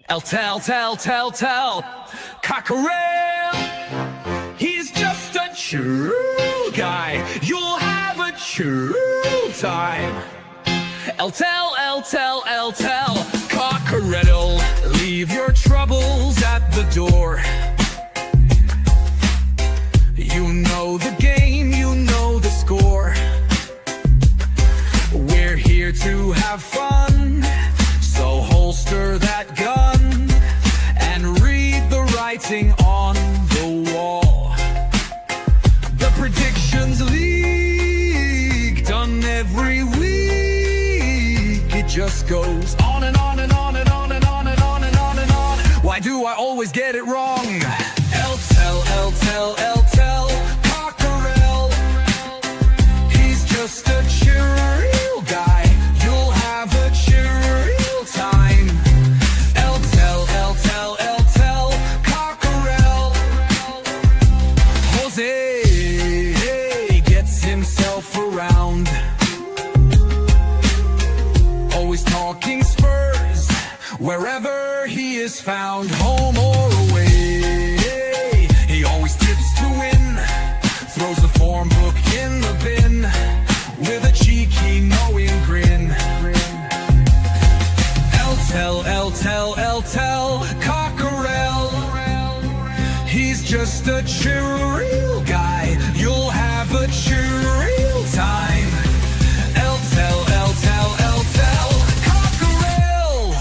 Tell, Cockerel. He's just a true guy. You'll have a true time. Tell, Cockerel. Leave your troubles at the door. You know the game, you know the score. We're here to have fun, so holster that gun and read the writing on the wall. The predictions league, done every week. It just goes on and on and on and on and on and on and on and on. Why do I always get it wrong? Tell, Cockerel. He's just a chill guy. You'll have a chill time. Tell, Cockerel. Jose gets himself around. Always talking Spurs, wherever he is found, home or away. He always tips to win, throws the form book in the bin with a cheeky knowing grin. Tell, Cockerel. He's just a chill guy. You'll have a chill time. Tell, Cockerel.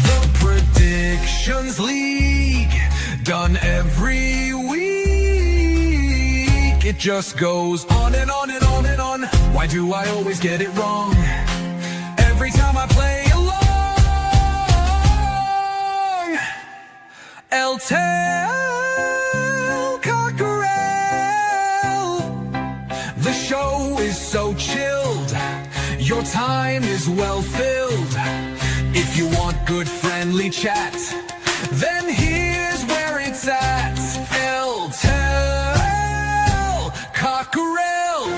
The Predictions League, done every week. It just goes on and on and on and on. Why do I always get it wrong? Every time I play along. Tell, Cockerel. The show is so chilled, your time is well filled. If you want good friendly chat, then here's where it's at. Tell, Cockerel.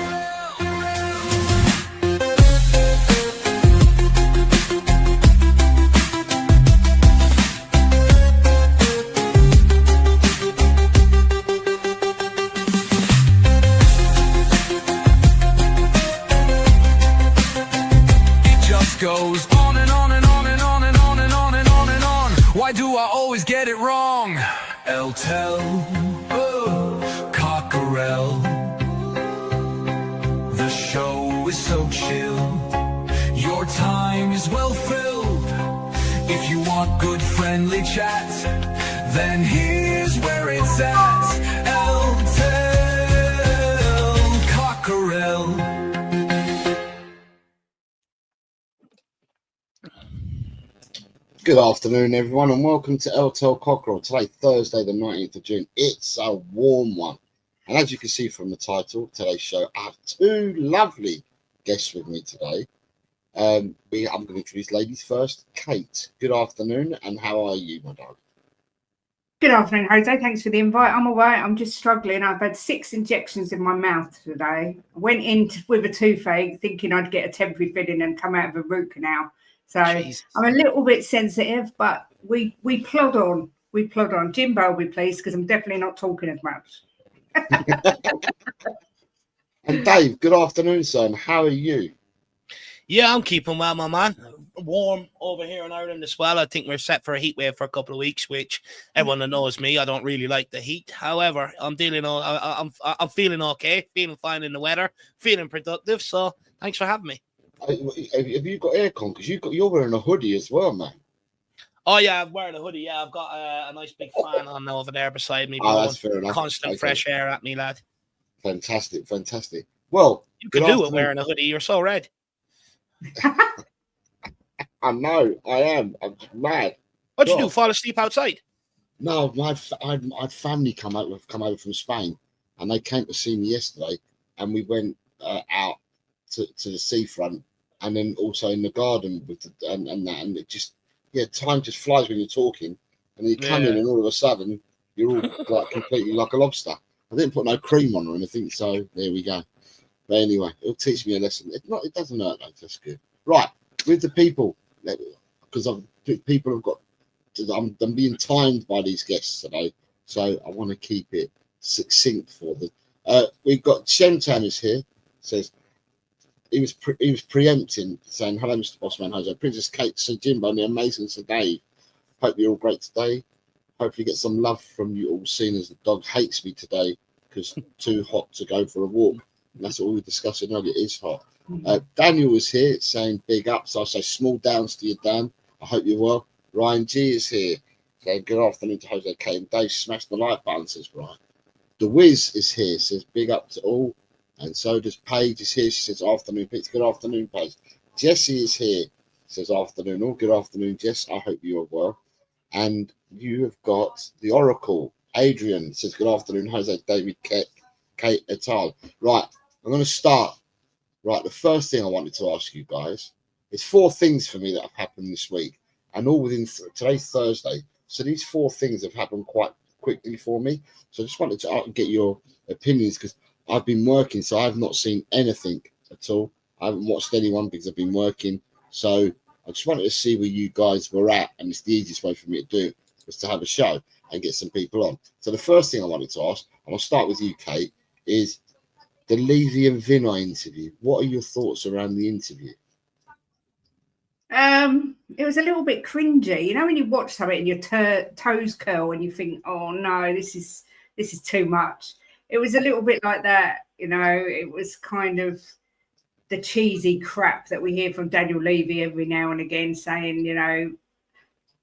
It just goes on and on and on and on and on and on and on and on. Why do I always get it wrong? Tell, Cockerel. The show is so chill, your time is well filled. If you want good friendly chat, then here's where it's at. Tell, Cockerel. Good afternoon, everyone, and welcome to Tell Cockerel. Today, Thursday, the 19th of June. It's a warm one. And as you can see from the title, today's show, I have two lovely guests with me today. I'm going to introduce ladies first. Kate, good afternoon, and how are you, my dog? Good afternoon, Jose. Thanks for the invite. I'm all right. I'm just struggling. I've had 6 injections in my mouth today. I went in with a toothache thinking I'd get a temporary filling and come out of a root canal. So Jesus. I'm a little bit sensitive, but we plod on. We plod on. Jimbo will be pleased because I'm definitely not talking as much. And Dave, good afternoon, son. How are you? Yeah, I'm keeping well, my man. Warm over here in Ireland as well. I think we're set for a heat wave for a couple of weeks, which everyone that knows me, I don't really like the heat. However, I'm feeling okay, feeling fine in the weather, feeling productive. So thanks for having me. Have you got aircon? Because you're wearing a hoodie as well, man. Oh yeah, I'm wearing a hoodie. Yeah, I've got a nice big fan on over there beside me. Oh, that's fair enough. Constant fresh air at me, lad. Fantastic, fantastic. Well, you could do it wearing a hoodie. You're so red. I know, I am. I'm mad. What'd you do? Fall asleep outside? No, my family come over from Spain, and they came to see me yesterday, and we went out to the seafront, and then also in the garden with and it just time just flies when you're talking, and you come in, and all of a sudden you're all like completely like a lobster. I didn't put no cream on or anything, so there we go. But anyway, it'll teach me a lesson. It doesn't hurt though. That's good. Right, with the people, because people have got. I'm being timed by these guests today, so I want to keep it succinct for them. We've got Shentan is here. Says he was preempting, saying hello, Mr. Bossman Jose, Princess Kate, Sir Jimbo, and the amazing Sir Dave. Hope you're all great today. Hopefully get some love from you all, seeing as the dog hates me today because too hot to go for a walk. And that's what we were discussing earlier. It is hot. Daniel is here saying big ups. I say small downs to you, Dan. I hope you're well. Ryan G is here saying good afternoon to Jose K. And Dave smashed the like button, says Ryan. The Wiz is here, says big up to all. And so does Paige is here. She says afternoon, Pete. Good afternoon, Paige. Jessie is here, says afternoon. All good afternoon, Jess. I hope you are well. And you have got the Oracle. Adrian says good afternoon, Jose, David, Kate et al. Right, I'm going to start. Right, the first thing I wanted to ask you guys is 4 things for me that have happened this week, and all within today's Thursday. So these 4 things have happened quite quickly for me. So I just wanted to get your opinions because I've been working, so I've not seen anything at all. I haven't watched anyone because I've been working. So I just wanted to see where you guys were at, and it's the easiest way for me to do it was to have a show and get some people on. So the first thing I wanted to ask, and I'll start with you, Kate, is the Levy and Vinay interview. What are your thoughts around the interview? It was a little bit cringy. You know when you watch something and your toes curl and you think, oh no, this is too much. It was a little bit like that, you know. It was kind of the cheesy crap that we hear from Daniel Levy every now and again, saying, you know,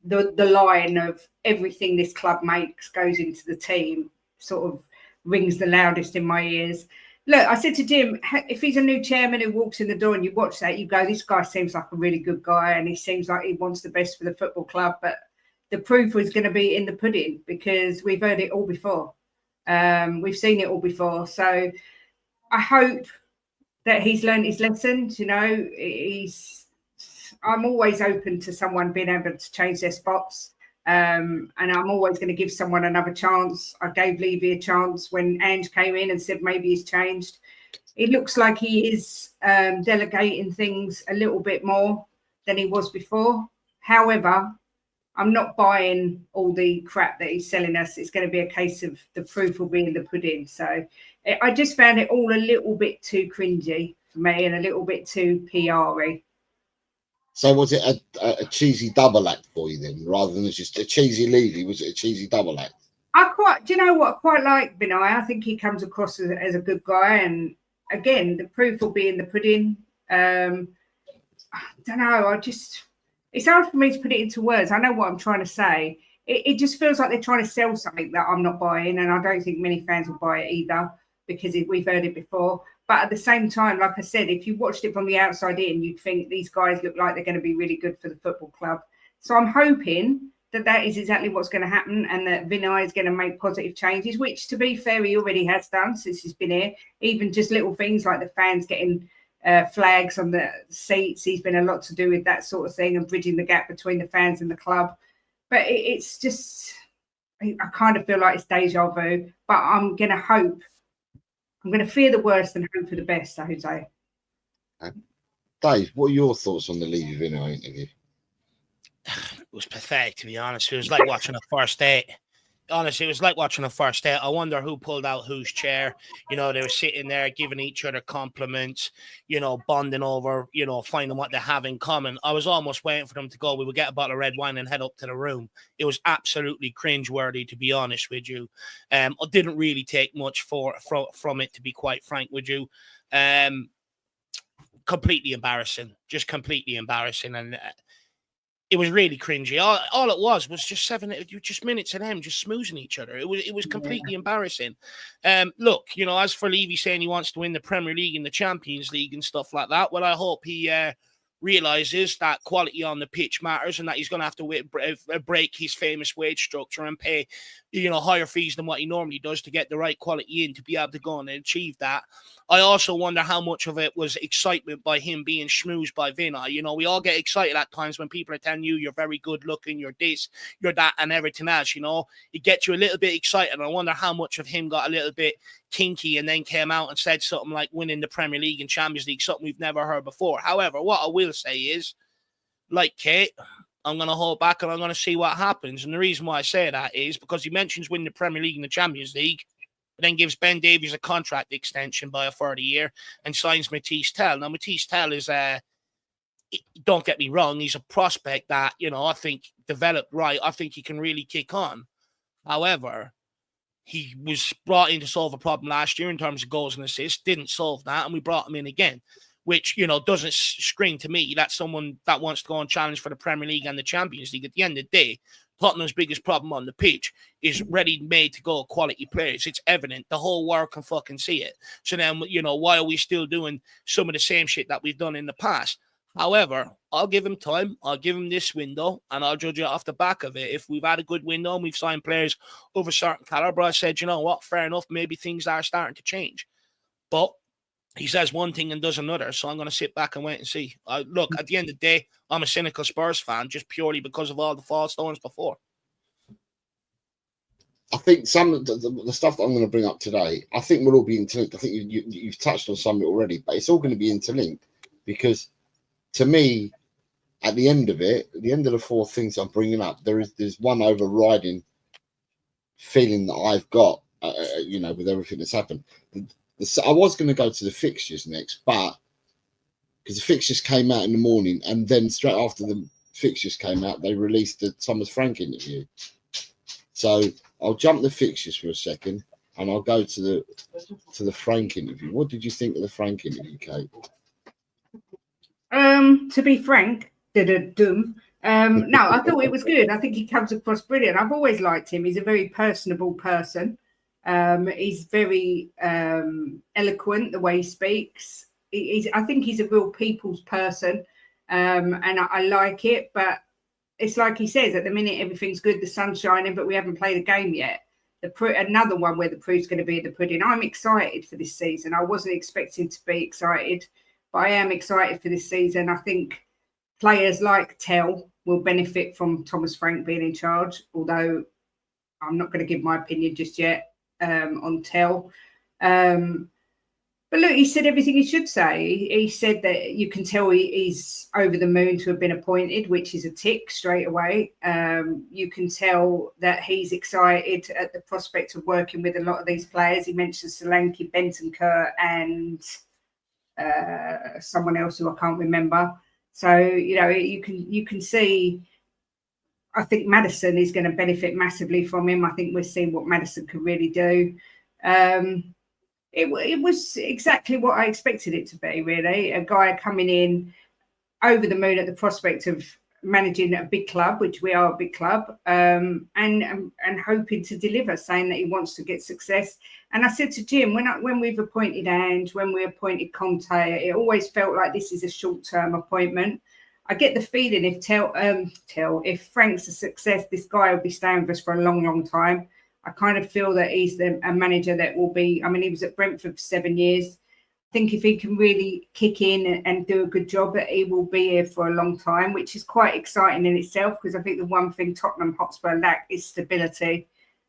the line of everything this club makes goes into the team sort of rings the loudest in my ears. Look, I said to Jim, if he's a new chairman who walks in the door and you watch that, you go, this guy seems like a really good guy and he seems like he wants the best for the football club. But the proof was going to be in the pudding because we've heard it all before. We've seen it all before. So I hope that he's learned his lessons. You know, I'm always open to someone being able to change their spots. And I'm always going to give someone another chance. I gave Levy a chance when Ange came in and said maybe he's changed. It looks like he is delegating things a little bit more than he was before. However, I'm not buying all the crap that he's selling us. It's going to be a case of the proof will be in the pudding. So I just found it all a little bit too cringy for me and a little bit too PR-y. So was it a cheesy double act for you then, rather than just a cheesy Levy? Was it a cheesy double act? Do you know what? I quite like Vinay. I think he comes across as a good guy. And again, the proof will be in the pudding. I don't know. It's hard for me to put it into words. I know what I'm trying to say. It just feels like they're trying to sell something that I'm not buying. And I don't think many fans will buy it either because we've heard it before. But at the same time, like I said, if you watched it from the outside in, you'd think these guys look like they're going to be really good for the football club. So I'm hoping that is exactly what's going to happen and that Vinay is going to make positive changes, which, to be fair, he already has done since he's been here. Even just little things like the fans getting flags on the seats. He's been a lot to do with that sort of thing and bridging the gap between the fans and the club. But it's just, I kind of feel like it's deja vu. But I'm going to fear the worst and hope for the best, Jose. Dave, what are your thoughts on the Levy Vinay interview? It was pathetic, to be honest. It was like watching a first date. Honestly, it was like watching a first date. I wonder who pulled out whose chair. You know, they were sitting there giving each other compliments, you know, bonding over, you know, finding what they have in common. I was almost waiting for them to go. We would get a bottle of red wine and head up to the room. It was absolutely cringeworthy, to be honest with you. I didn't really take much from it, to be quite frank with you. Completely embarrassing, just completely embarrassing. And it was really cringy. All it was just minutes of them just smoozing each other. It was completely embarrassing. Look, you know, as for Levy saying he wants to win the Premier League and the Champions League and stuff like that, well, I hope he realizes that quality on the pitch matters and that he's going to have to break his famous wage structure and pay, higher fees than what he normally does to get the right quality in to be able to go and achieve that. I also wonder how much of it was excitement by him being schmoozed by Vinny. We all get excited at times when people are telling you you're very good looking, you're this, you're that, and everything else, It gets you a little bit excited. And I wonder how much of him got a little bit kinky and then came out and said something like winning the Premier League and Champions League, something we've never heard before. However, what I will say is, like Kate, I'm going to hold back and I'm going to see what happens. And the reason why I say that is because he mentions winning the Premier League and the Champions League, but then gives Ben Davies a contract extension by a further year and signs Matisse Tell. Now, Matisse Tell is, don't get me wrong, he's a prospect that, I think developed right. I think he can really kick on. However, he was brought in to solve a problem last year in terms of goals and assists, didn't solve that, and we brought him in again, which, doesn't scream to me that's someone that wants to go and challenge for the Premier League and the Champions League. At the end of the day, Tottenham's biggest problem on the pitch is ready-made to go quality players. It's evident. The whole world can fucking see it. So then, why are we still doing some of the same shit that we've done in the past? However, I'll give him time. I'll give him this window, and I'll judge it off the back of it. If we've had a good window and we've signed players of a certain caliber, I said, you know what, fair enough, maybe things are starting to change. But he says one thing and does another, so I'm going to sit back and wait and see. Look, at the end of the day, I'm a cynical Spurs fan just purely because of all the false stones before. I think some of the stuff that I'm going to bring up today, I think will all be interlinked. I think you've touched on some of it already, but it's all going to be interlinked because, to me, at the end of it, at the end of the four things I'm bringing up, there's one overriding feeling that I've got, with everything that's happened. I was going to go to the fixtures next, but because the fixtures came out in the morning, and then straight after the fixtures came out, they released the Thomas Frank interview. So I'll jump the fixtures for a second, and I'll go to the Frank interview. What did you think of the Frank interview, Kate? To be frank, no, I thought it was good. I think he comes across brilliant. I've always liked him. He's a very personable person. He's very eloquent the way he speaks. I think he's a real people's person, and I like it. But it's like he says, at the minute everything's good, the sun's shining, but we haven't played a game yet. Another one where the proof's going to be in the pudding. I'm excited for this season. I wasn't expecting to be excited, but I am excited for this season. I think players like Tell will benefit from Thomas Frank being in charge, although I'm not going to give my opinion just yet on Tell. But look, he said everything he should say. He said that you can tell he's over the moon to have been appointed, which is a tick straight away. You can tell that he's excited at the prospect of working with a lot of these players. He mentioned Solanke, Bentancur, and someone else who I can't remember. So, you can see, I think Maddison is going to benefit massively from him. I think we're seeing what Maddison can really do. It was exactly what I expected it to be, really. A guy coming in over the moon at the prospect of managing a big club, which we are a big club, and hoping to deliver, saying that he wants to get success. And I said to Jim, when we've appointed Ange, when we appointed Conte, it always felt like this is a short-term appointment. I get the feeling if Frank's a success, this guy will be staying with us for a long, long time. I kind of feel that he's a manager that will be, he was at Brentford for 7 years. I think if he can really kick in and do a good job, that he will be here for a long time, which is quite exciting in itself, because I think the one thing Tottenham Hotspur lack is stability.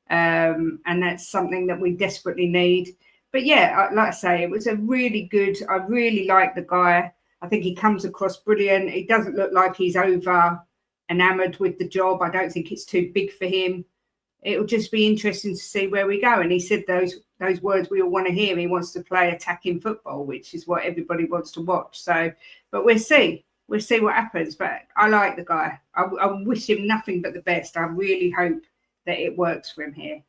And that's something that we desperately need. But yeah, like I say, it was a really good, I really like the guy. I think he comes across brilliant. He doesn't look like he's over enamoured with the job. I don't think it's too big for him. It'll just be interesting to see where we go. And he said those words we all want to hear. He wants to play attacking football, which is what everybody wants to watch. So, but we'll see. We'll see what happens. But I like the guy. I wish him nothing but the best. I really hope that it works for him here.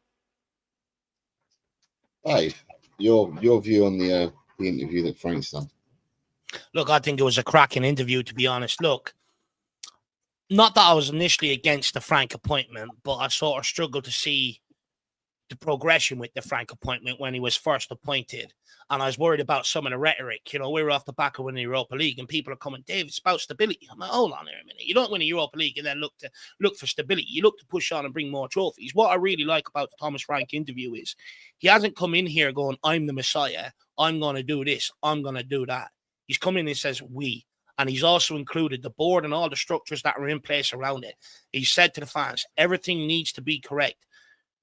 Dave, your view on the interview that Frank's done? Look, I think it was a cracking interview, to be honest. Look, not that I was initially against the Frank appointment, but I sort of struggled to see the progression with the Frank appointment when he was first appointed. And I was worried about some of the rhetoric. You know, we were off the back of winning the Europa League, and people are coming, Dave, it's about stability. I'm like, hold on here a minute. You don't win the Europa League and then look for stability. You look to push on and bring more trophies. What I really like about the Thomas Frank interview is he hasn't come in here going, I'm the Messiah. I'm going to do this. I'm going to do that. He's come in and says, we. And he's also included the board and all the structures that are in place around it. He said to the fans, everything needs to be correct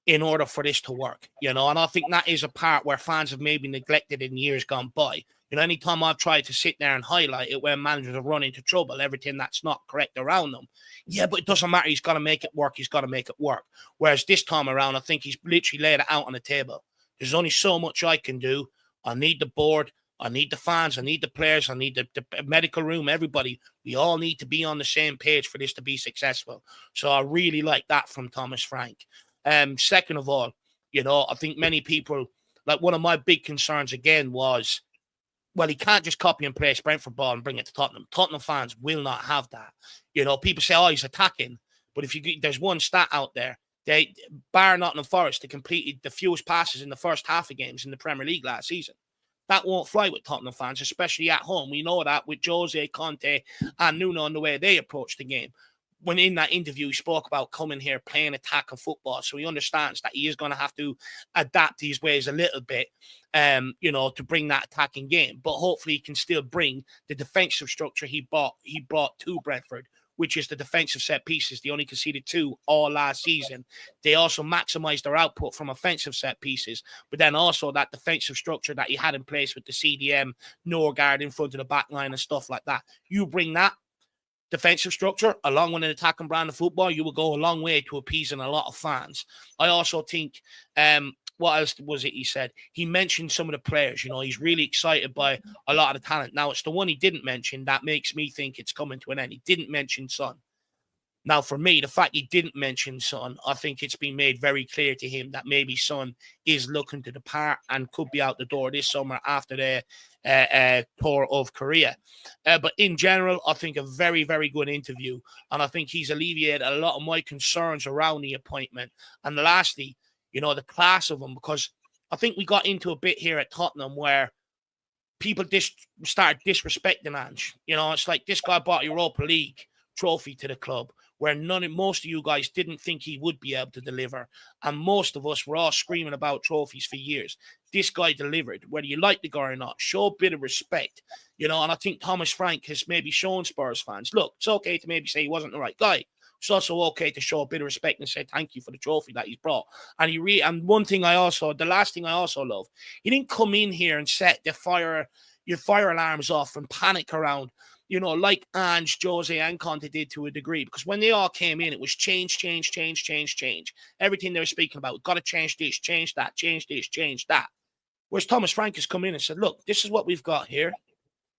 in order for this to work, you know, and I think that is a part where fans have maybe neglected in years gone by. You know, anytime I've tried to sit there and highlight it when managers have run into trouble, everything that's not correct around them. Yeah, but it doesn't matter. He's got to make it work. He's got to make it work. Whereas this time around, I think he's literally laid it out on the table. There's only so much I can do. I need the board. I need the fans. I need the players. I need the medical room, everybody. We all need to be on the same page for this to be successful. So I really like that from Thomas Frank. Second of all, you know, I think many people, like one of my big concerns again was, well, he can't just copy and paste Brentford ball and bring it to Tottenham. Tottenham fans will not have that. You know, people say, oh, he's attacking. But if there's one stat out there, they, bar Nottingham Forest, they completed the fewest passes in the first half of games in the Premier League last season. That won't fly with Tottenham fans, especially at home. We know that with Jose, Conte, and Nuno and the way they approach the game. When in that interview, he spoke about coming here, playing attacking football. So he understands that he is going to have to adapt his ways a little bit, you know, to bring that attacking game. But hopefully he can still bring the defensive structure he brought to Brentford, which is the defensive set pieces. They only conceded 2 all last season. They also maximized their output from offensive set pieces, but then also that defensive structure that he had in place with the CDM, Norgard in front of the back line and stuff like that. You bring that defensive structure along with an attacking brand of football, you will go a long way to appeasing a lot of fans. I also think, what else was it he said? He mentioned some of the players. You know, he's really excited by a lot of the talent. Now, it's the one he didn't mention that makes me think it's coming to an end. He didn't mention Son. Now, for me, the fact he didn't mention Son, I think it's been made very clear to him that maybe Son is looking to depart and could be out the door this summer after the tour of Korea. But in general, I think a very, very good interview. And I think he's alleviated a lot of my concerns around the appointment. And lastly, you know, the class of him, because I think we got into a bit here at Tottenham where people started disrespecting Ange. You know, it's like this guy brought a Europa League trophy to the club, where most of you guys didn't think he would be able to deliver. And most of us were all screaming about trophies for years. This guy delivered, whether you like the guy or not. Show a bit of respect, you know, and I think Thomas Frank has maybe shown Spurs fans, look, it's okay to maybe say he wasn't the right guy. It's also okay to show a bit of respect and say thank you for the trophy that he's brought. And the last thing I also love, he didn't come in here and set your fire alarms off and panic around, you know, like Ange, Jose, and Conte did to a degree. Because when they all came in, it was change. Everything they were speaking about, got to change this, change that, change this, change that. Whereas Thomas Frank has come in and said, look, this is what we've got here,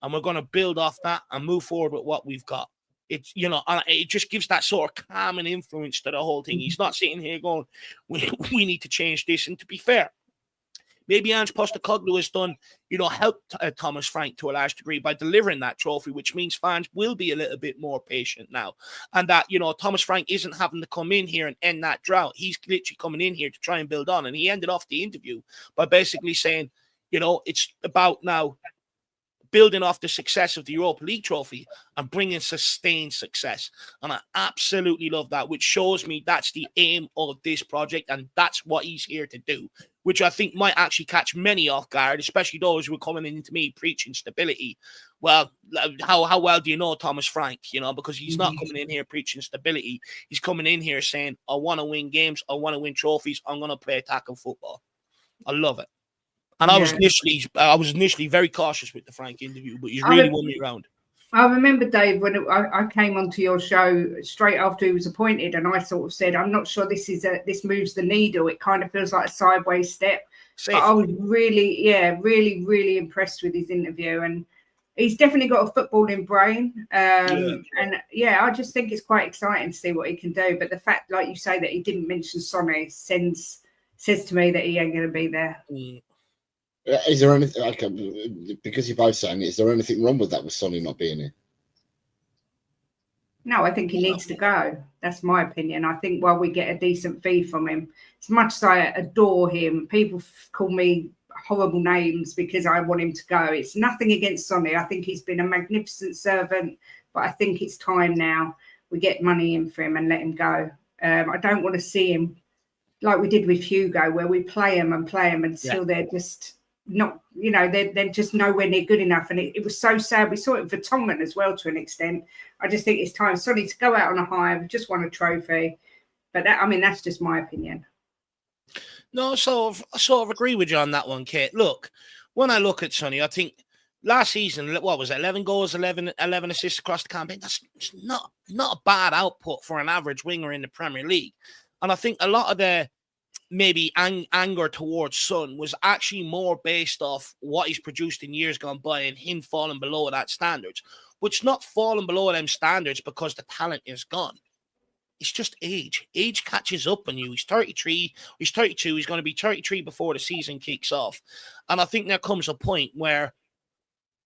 and we're going to build off that and move forward with what we've got. It's, you know, it just gives that sort of calming influence to the whole thing. He's not sitting here going, we need to change this. And to be fair, maybe Ange Postecoglou has done, you know, helped Thomas Frank to a large degree by delivering that trophy, which means fans will be a little bit more patient now. And that, you know, Thomas Frank isn't having to come in here and end that drought. He's literally coming in here to try and build on. And he ended off the interview by basically saying, you know, it's about now building off the success of the Europa League trophy and bringing sustained success. And I absolutely love that, which shows me that's the aim of this project, and that's what he's here to do, which I think might actually catch many off guard, especially those who are coming into me preaching stability. Well, how well do you know Thomas Frank? You know, because he's not coming in here preaching stability. He's coming in here saying, I want to win games, I want to win trophies, I'm going to play attacking football. I love it. And I was initially very cautious with the Frank interview, but he's really won me around. I remember, Dave, when I came onto your show straight after he was appointed, and I sort of said, I'm not sure this moves the needle. It kind of feels like a sideways step. But I was really impressed with his interview, and he's definitely got a footballing brain. And I just think it's quite exciting to see what he can do. But the fact, like you say, that he didn't mention Sonny says to me that he ain't going to be there. Is there anything, because you're both saying it, is there anything wrong with that with Sonny not being here? No, I think he needs to go. That's my opinion. I think while we get a decent fee from him, as much as I adore him, people call me horrible names because I want him to go. It's nothing against Sonny. I think he's been a magnificent servant, but I think it's time now we get money in for him and let him go. I don't want to see him like we did with Hugo, where we play him until they're just not, they're just nowhere near good enough. And it was so sad. We saw it for Tongan as well to an extent. I just think it's time Sonny to go out on a high. We've just won a trophy. But that's just my opinion. No, I sort of agree with you on that one, Kate. Look, when I look at Sonny, I think last season, what was it, 11 goals, 11 assists across the campaign? That's not a bad output for an average winger in the Premier League. And I think a lot of the maybe anger towards Son was actually more based off what he's produced in years gone by and him falling below that standards, which not falling below them standards because the talent is gone. It's just age. Age catches up on you. He's 33, he's 32, he's going to be 33 before the season kicks off. And I think there comes a point where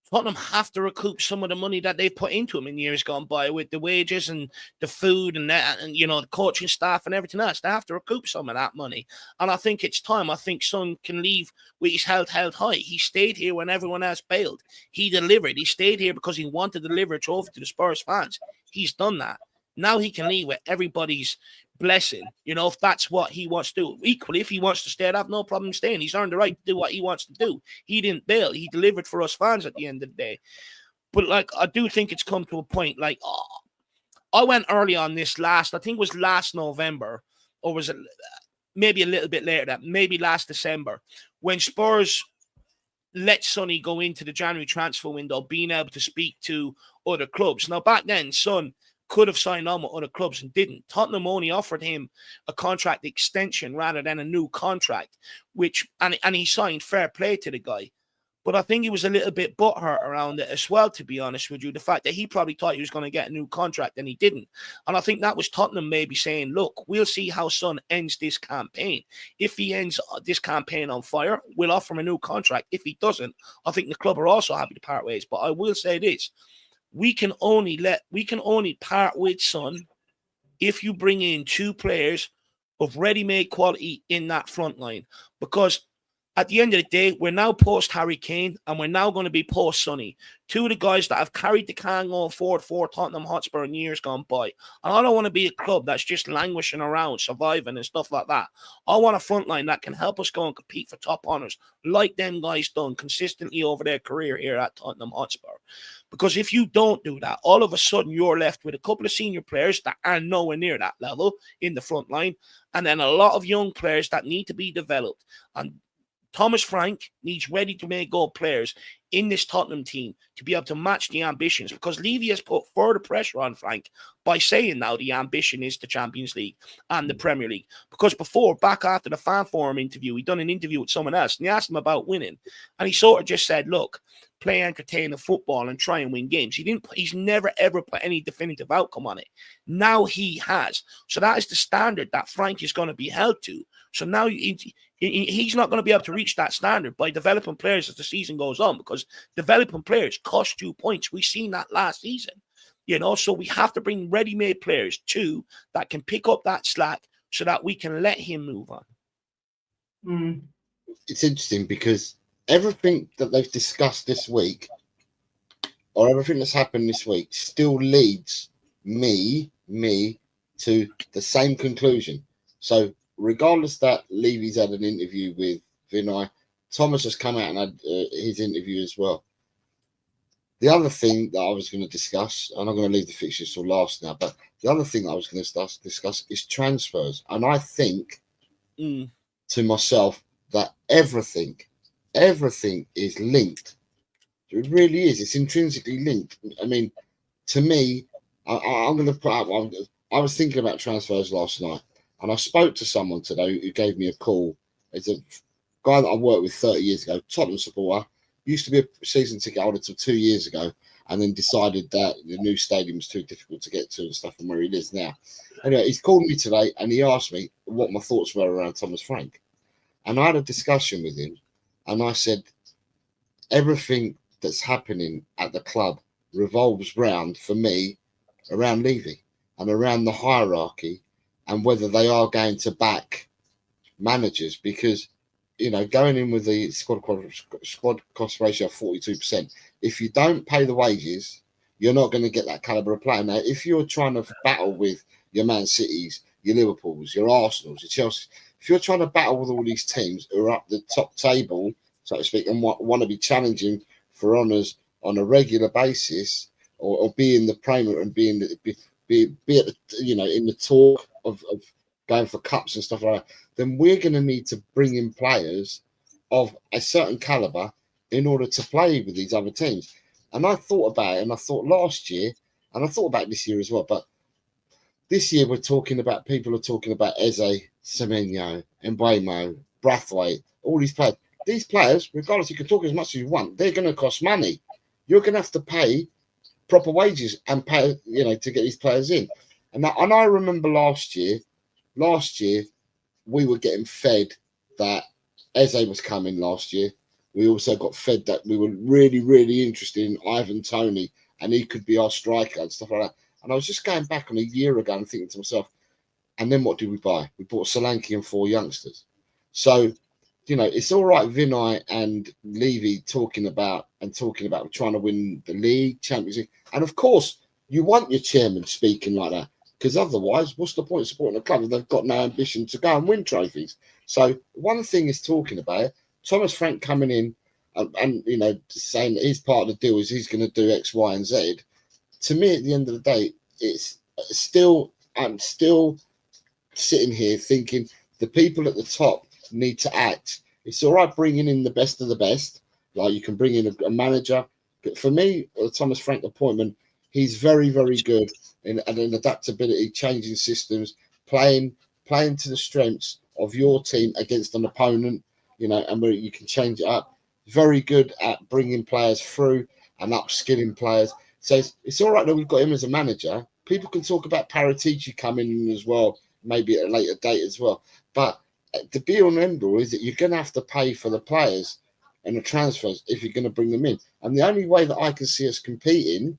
Tottenham have to recoup some of the money that they've put into him in years gone by with the wages and the food and that, and the coaching staff and everything else. They have to recoup some of that money. And I think it's time. I think Son can leave with his health held high. He stayed here when everyone else bailed. He delivered. He stayed here because he wanted to deliver a trophy to the Spurs fans. He's done that. Now he can leave with everybody's blessing, if that's what he wants to do. Equally, if he wants to stay, I'd have no problem staying. He's earned the right to do what he wants to do. He didn't bail. He delivered for us fans at the end of the day. But, I do think it's come to a point, I went early on this I think it was last November, or was it maybe a little bit later, that maybe last December, when Spurs let Sonny go into the January transfer window, being able to speak to other clubs. Now, back then, Son could have signed on with other clubs and didn't. Tottenham only offered him a contract extension rather than a new contract, and he signed. Fair play to the guy. But I think he was a little bit butthurt around it as well, to be honest with you. The fact that he probably thought he was going to get a new contract and he didn't. And I think that was Tottenham maybe saying, look, we'll see how Son ends this campaign. If he ends this campaign on fire, we'll offer him a new contract. If he doesn't, I think the club are also happy to part ways. But I will say this. We can only part with Son if you bring in two players of ready-made quality in that front line. Because at the end of the day, we're now post Harry Kane and we're now going to be post Sonny. Two of the guys that have carried the can going forward for Tottenham Hotspur in years gone by. And I don't want to be a club that's just languishing around, surviving and stuff like that. I want a front line that can help us go and compete for top honours like them guys done consistently over their career here at Tottenham Hotspur. Because if you don't do that, all of a sudden you're left with a couple of senior players that are nowhere near that level in the front line, and then a lot of young players that need to be developed. And Thomas Frank needs ready-to-make goal players in this Tottenham team to be able to match the ambitions, because Levy has put further pressure on Frank by saying now the ambition is the Champions League and the Premier League. Because before, back after the fan forum interview, he'd done an interview with someone else and he asked him about winning. And he sort of just said, look, play entertaining football and try and win games. He's never ever put any definitive outcome on it. Now he has. So that is the standard that Frank is going to be held to. So now he's not going to be able to reach that standard by developing players as the season goes on, because developing players cost you points. We've seen that last season, so we have to bring ready-made players too that can pick up that slack so that we can let him move on. It's interesting because everything that they've discussed this week, or everything that's happened this week, still leads me to the same conclusion. So regardless that Levy's had an interview with Vinay, Thomas has come out and had his interview as well. The other thing that I was going to discuss, and I'm going to leave the fixtures till last now, but the other thing that I was going to discuss is transfers. And I think to myself that everything is linked. It really is. It's intrinsically linked. I mean, to me, I'm going to put up, I was thinking about transfers last night, and I spoke to someone today who gave me a call. It's a guy that I worked with 30 years ago, Tottenham supporter, used to be a season ticket holder until 2 years ago, and then decided that the new stadium was too difficult to get to and stuff, and where he lives now. Anyway, he's called me today and he asked me what my thoughts were around Thomas Frank. And I had a discussion with him, and I said, everything that's happening at the club revolves round, for me, around Levy and around the hierarchy and whether they are going to back managers, because going in with the squad cost ratio of 42%, if you don't pay the wages, you're not going to get that caliber of player. Now, if you're trying to battle with your Man Cities, your Liverpools, your Arsenals, your Chelsea, if you're trying to battle with all these teams who are up the top table, so to speak, and want to be challenging for honours on a regular basis, or be in the Premier and be at the, in the talk of going for cups and stuff like that, then we're going to need to bring in players of a certain caliber in order to play with these other teams. And I thought about it, and I thought last year, and I thought about it this year as well, but this year people are talking about Eze, Semenyo, Mbeumo, Brathwaite, all these players. These players, regardless, you can talk as much as you want, they're going to cost money. You're going to have to pay proper wages and pay, to get these players in. And I remember last year, we were getting fed that Eze was coming last year. We also got fed that we were really, really interested in Ivan Toney, and he could be our striker and stuff like that. And I was just going back on a year ago and thinking to myself, and then what did we buy? We bought Solanke and 4 youngsters. So, it's all right, Vinay and Levy talking about trying to win the league, Champions League. And of course, you want your chairman speaking like that, because otherwise, what's the point of supporting a club if they've got no ambition to go and win trophies? So one thing is talking about it. Thomas Frank coming in and saying that his part of the deal is he's going to do X, Y, and Z. To me, at the end of the day, I'm still sitting here thinking the people at the top need to act. It's all right bringing in the best of the best, like you can bring in a manager. But for me, the Thomas Frank appointment, he's very, very good in adaptability, changing systems, playing to the strengths of your team against an opponent, and where you can change it up. Very good at bringing players through and upskilling players. So it's all right that we've got him as a manager. People can talk about Paratici coming in as well, maybe at a later date as well. But the be all and end all is that you're going to have to pay for the players and the transfers if you're going to bring them in. And the only way that I can see us competing,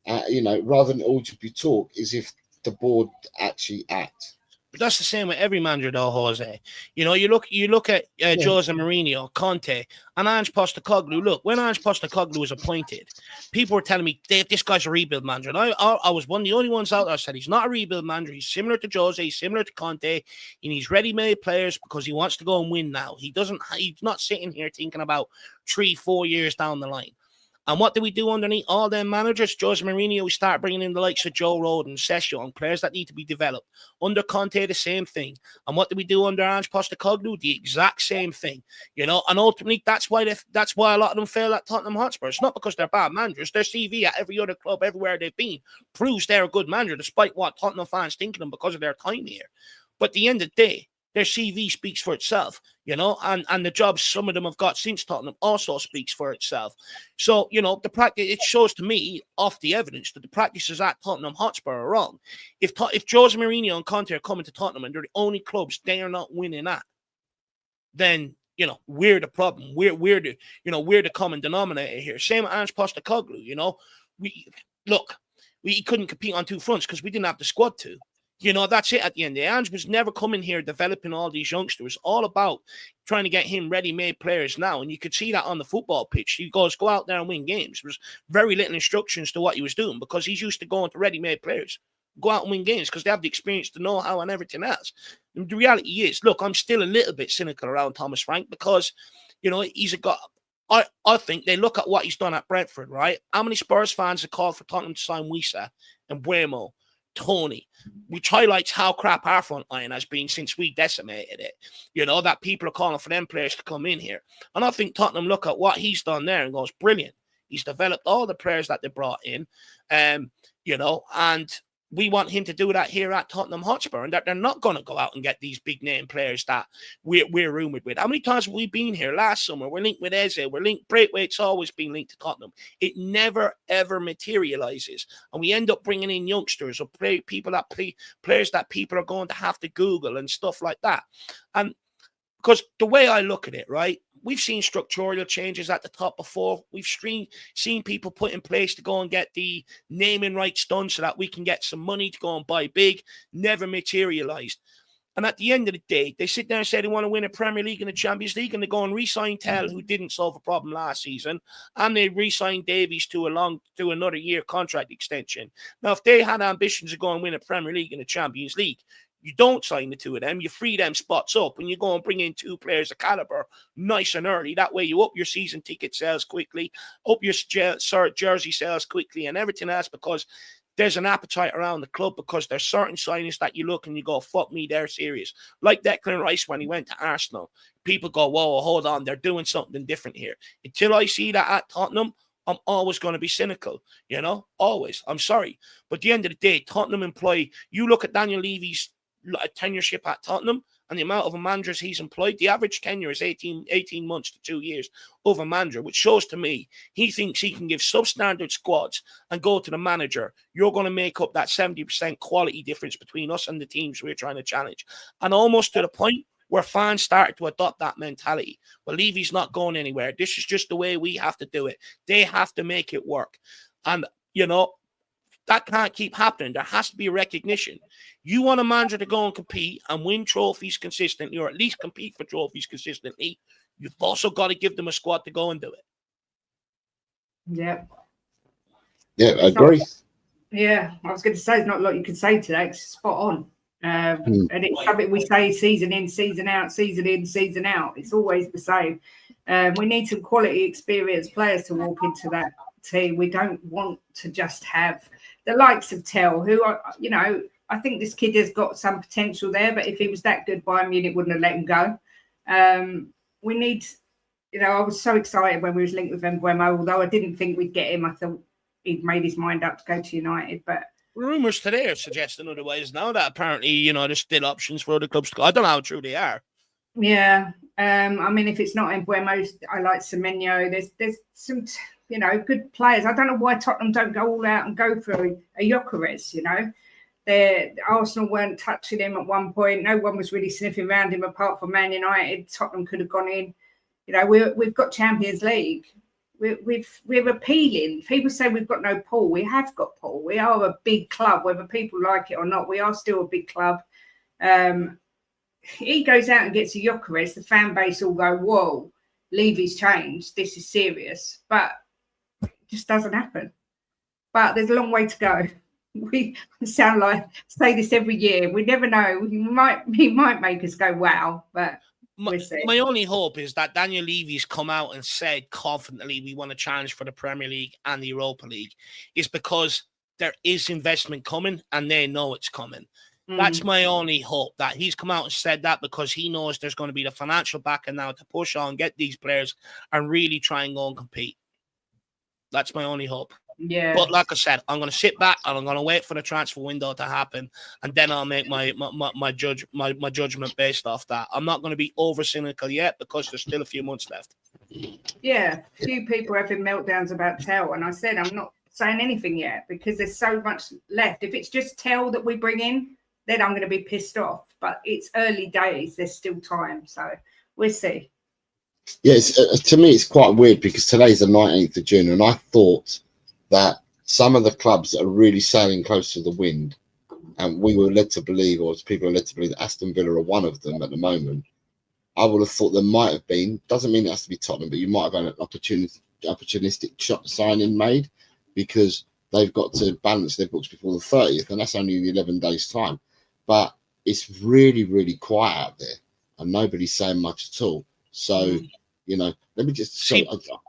rather than all to be talk, is if the board actually act. But that's the same with every manager, though, Jose. You look at Jose Mourinho, Conte, and Ange Postecoglou. Look, when Ange Postecoglou was appointed, people were telling me, Dave, this guy's a rebuild manager. And I was one of the only ones out there that said he's not a rebuild manager. He's similar to Jose, he's similar to Conte. He needs ready-made players because he wants to go and win now. He's not sitting here thinking about 3-4 years down the line. And what do we do underneath all them managers? Jose Mourinho, we start bringing in the likes of Joe Rodon, Sessegnon, players that need to be developed. Under Conte, the same thing. And what do we do under Ange Postecoglou? The exact same thing. And ultimately, that's why a lot of them fail at Tottenham Hotspur. It's not because they're bad managers. Their CV at every other club, everywhere they've been, proves they're a good manager, despite what Tottenham fans think of them because of their time here. But at the end of the day, their CV speaks for itself, and the jobs some of them have got since Tottenham also speaks for itself. So, the practice, it shows to me, off the evidence, that the practices at Tottenham Hotspur are wrong. If Jose Mourinho and Conte are coming to Tottenham and they're the only clubs they are not winning at, then, we're the problem. We're the common denominator here. Same with Ange Postecoglou, we couldn't compete on 2 fronts because we didn't have the squad to. That's it at the end. The Ange was never coming here developing all these youngsters. All about trying to get him ready-made players now. And you could see that on the football pitch. He goes, go out there and win games. There was very little instructions to what he was doing because he's used to going to ready-made players. Go out and win games because they have the experience, the know-how and everything else. And the reality is, look, I'm still a little bit cynical around Thomas Frank because, he's got... I think they look at what he's done at Brentford, right? How many Spurs fans have called for Tottenham to sign Wissa and Mbeumo, Tony, which highlights how crap our front line has been since we decimated it. That people are calling for them players to come in here. And I think Tottenham look at what he's done there and goes, brilliant. He's developed all the players that they brought in, and we want him to do that here at Tottenham Hotspur, and that they're not going to go out and get these big name players that we're rumoured with. How many times have we been here last summer? We're linked with Eze. We're linked. Braithwaite's always been linked to Tottenham. It never, ever materialises. And we end up bringing in youngsters or players that people are going to have to Google and stuff like that. And because the way I look at it, right, we've seen structural changes at the top before. We've seen people put in place to go and get the naming rights done so that we can get some money to go and buy big. Never materialized. And at the end of the day, they sit there and say they want to win a Premier League and a Champions League, and they go and re-sign Tell, who didn't solve a problem last season, and they re-sign Davies to another year contract extension. Now, if they had ambitions to go and win a Premier League and a Champions League, you don't sign the two of them. You free them spots up, and you go and bring in two players of caliber nice and early. That way, you up your season ticket sales quickly, up your jersey sales quickly, and everything else, because there's an appetite around the club, because there's certain signings that you look and you go, fuck me, they're serious. Like Declan Rice when he went to Arsenal. People go, whoa, hold on, they're doing something different here. Until I see that at Tottenham, I'm always going to be cynical, always. I'm sorry. But at the end of the day, Tottenham employ, you look at Daniel Levy's tenureship at Tottenham and the amount of managers he's employed, the average tenure is 18 months to 2 years of a manager, which shows to me he thinks he can give substandard squads and go to the manager. You're going to make up that 70% quality difference between us and the teams we're trying to challenge. And almost to the point where fans started to adopt that mentality. Well, Levy's not going anywhere. This is just the way we have to do it. They have to make it work. And, that can't keep happening. There has to be a recognition. You want a manager to go and compete and win trophies consistently, or at least compete for trophies consistently, you've also got to give them a squad to go and do it. Yeah. Yeah, I agree. I was going to say, it's not a lot you can say today. It's spot on. And it's something we say season in, season out, season in, season out. It's always the same. We need some quality, experienced players to walk into that team. We don't want to just have the likes of Tell, who are, I think this kid has got some potential there, but if he was that good, Bayern Munich wouldn't have let him go. We need, I was so excited when we was linked with Mbeumo, although I didn't think we'd get him. I thought he'd made his mind up to go to United, but rumours today are suggesting otherwise now, that apparently, there's still options for other clubs to go. I don't know how true they are. Yeah. I mean, if it's not Mbeumo, I like Semenyo. There's some, good players. I don't know why Tottenham don't go all out and go for a Gyökeres, Arsenal weren't touching him at one point. No one was really sniffing around him apart from Man United. Tottenham could have gone in. We've got Champions League. We're appealing. People say we've got no pull. We have got pull. We are a big club, whether people like it or not. We are still a big club. He goes out and gets a Gyökeres, the fan base all go, whoa, Levy's changed. This is serious. But it just doesn't happen. But there's a long way to go. We sound like say this every year. We never know. He might make us go, wow, but we'll see. My only hope is that Daniel Levy's come out and said confidently we want to challenge for the Premier League and the Europa League is because there is investment coming and they know it's coming. That's my only hope, that he's come out and said that, because he knows there's going to be the financial backing now to push on, get these players and really try and go and compete. That's my only hope. Yeah. But like I said, I'm going to sit back and I'm going to wait for the transfer window to happen, and then I'll make my judgment based off that. I'm not going to be over cynical yet because there's still a few months left. Yeah, a few people are having meltdowns about Tell, and I said I'm not saying anything yet because there's so much left. If it's just Tell that we bring in, then I'm going to be pissed off. But it's early days. There's still time. So we'll see. Yes, to me, it's quite weird because today's the 19th of June, and I thought that some of the clubs that are really sailing close to the wind, and we were led to believe, or people are led to believe, that Aston Villa are one of them at the moment. I would have thought there might have been, doesn't mean it has to be Tottenham, but you might have had an opportunistic shot signing made because they've got to balance their books before the 30th, and that's only in 11 days' time. But it's really, really quiet out there, and nobody's saying much at all. So, let me just,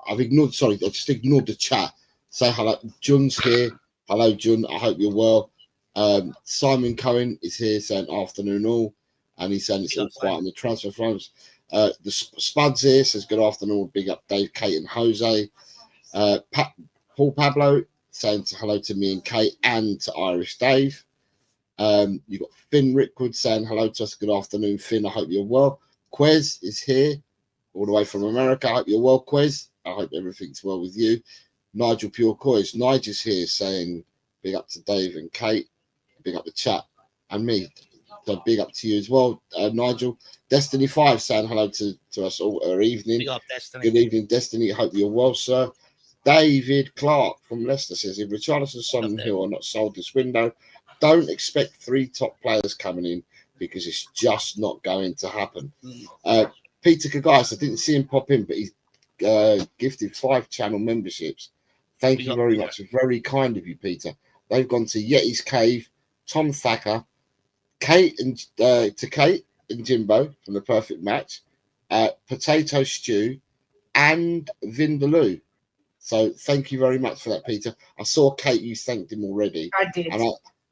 I've ignored, I just ignored the chat. Say hello. Jun's here. Hello, Jun. I hope you're well. Simon Cohen is here saying afternoon all, and he's saying it's all quiet on the transfer front. The Spuds here says good afternoon. Big up Dave, Kate, and Jose. Paul Pablo saying hello to me and Kate and to Irish Dave. You've got Finn Rickwood saying hello to us. Good afternoon, Finn. I hope you're well. Quez is here all the way from America. I hope you're well, Quez. I hope everything's well with you. Nigel Pure Coys. Nigel's here saying big up to Dave and Kate. Big up the chat. And me. So big up to you as well, Nigel. Destiny 5 saying hello to us all evening. Big up, Destiny. Good evening, Destiny. Hope you're well, sir. David Clark from Leicester says, if Richarlison, Son and Hill are not sold this window, don't expect 3 top players coming in because it's just not going to happen. Peter Kagais, I didn't see him pop in, but he's gifted 5 channel memberships. Thank you very much. Very kind of you, Peter. They've gone to Yeti's Cave, Tom Thacker, Kate and Jimbo from The Perfect Match, Potato Stew, and Vindaloo. So thank you very much for that, Peter. I saw Kate, you thanked him already. I did.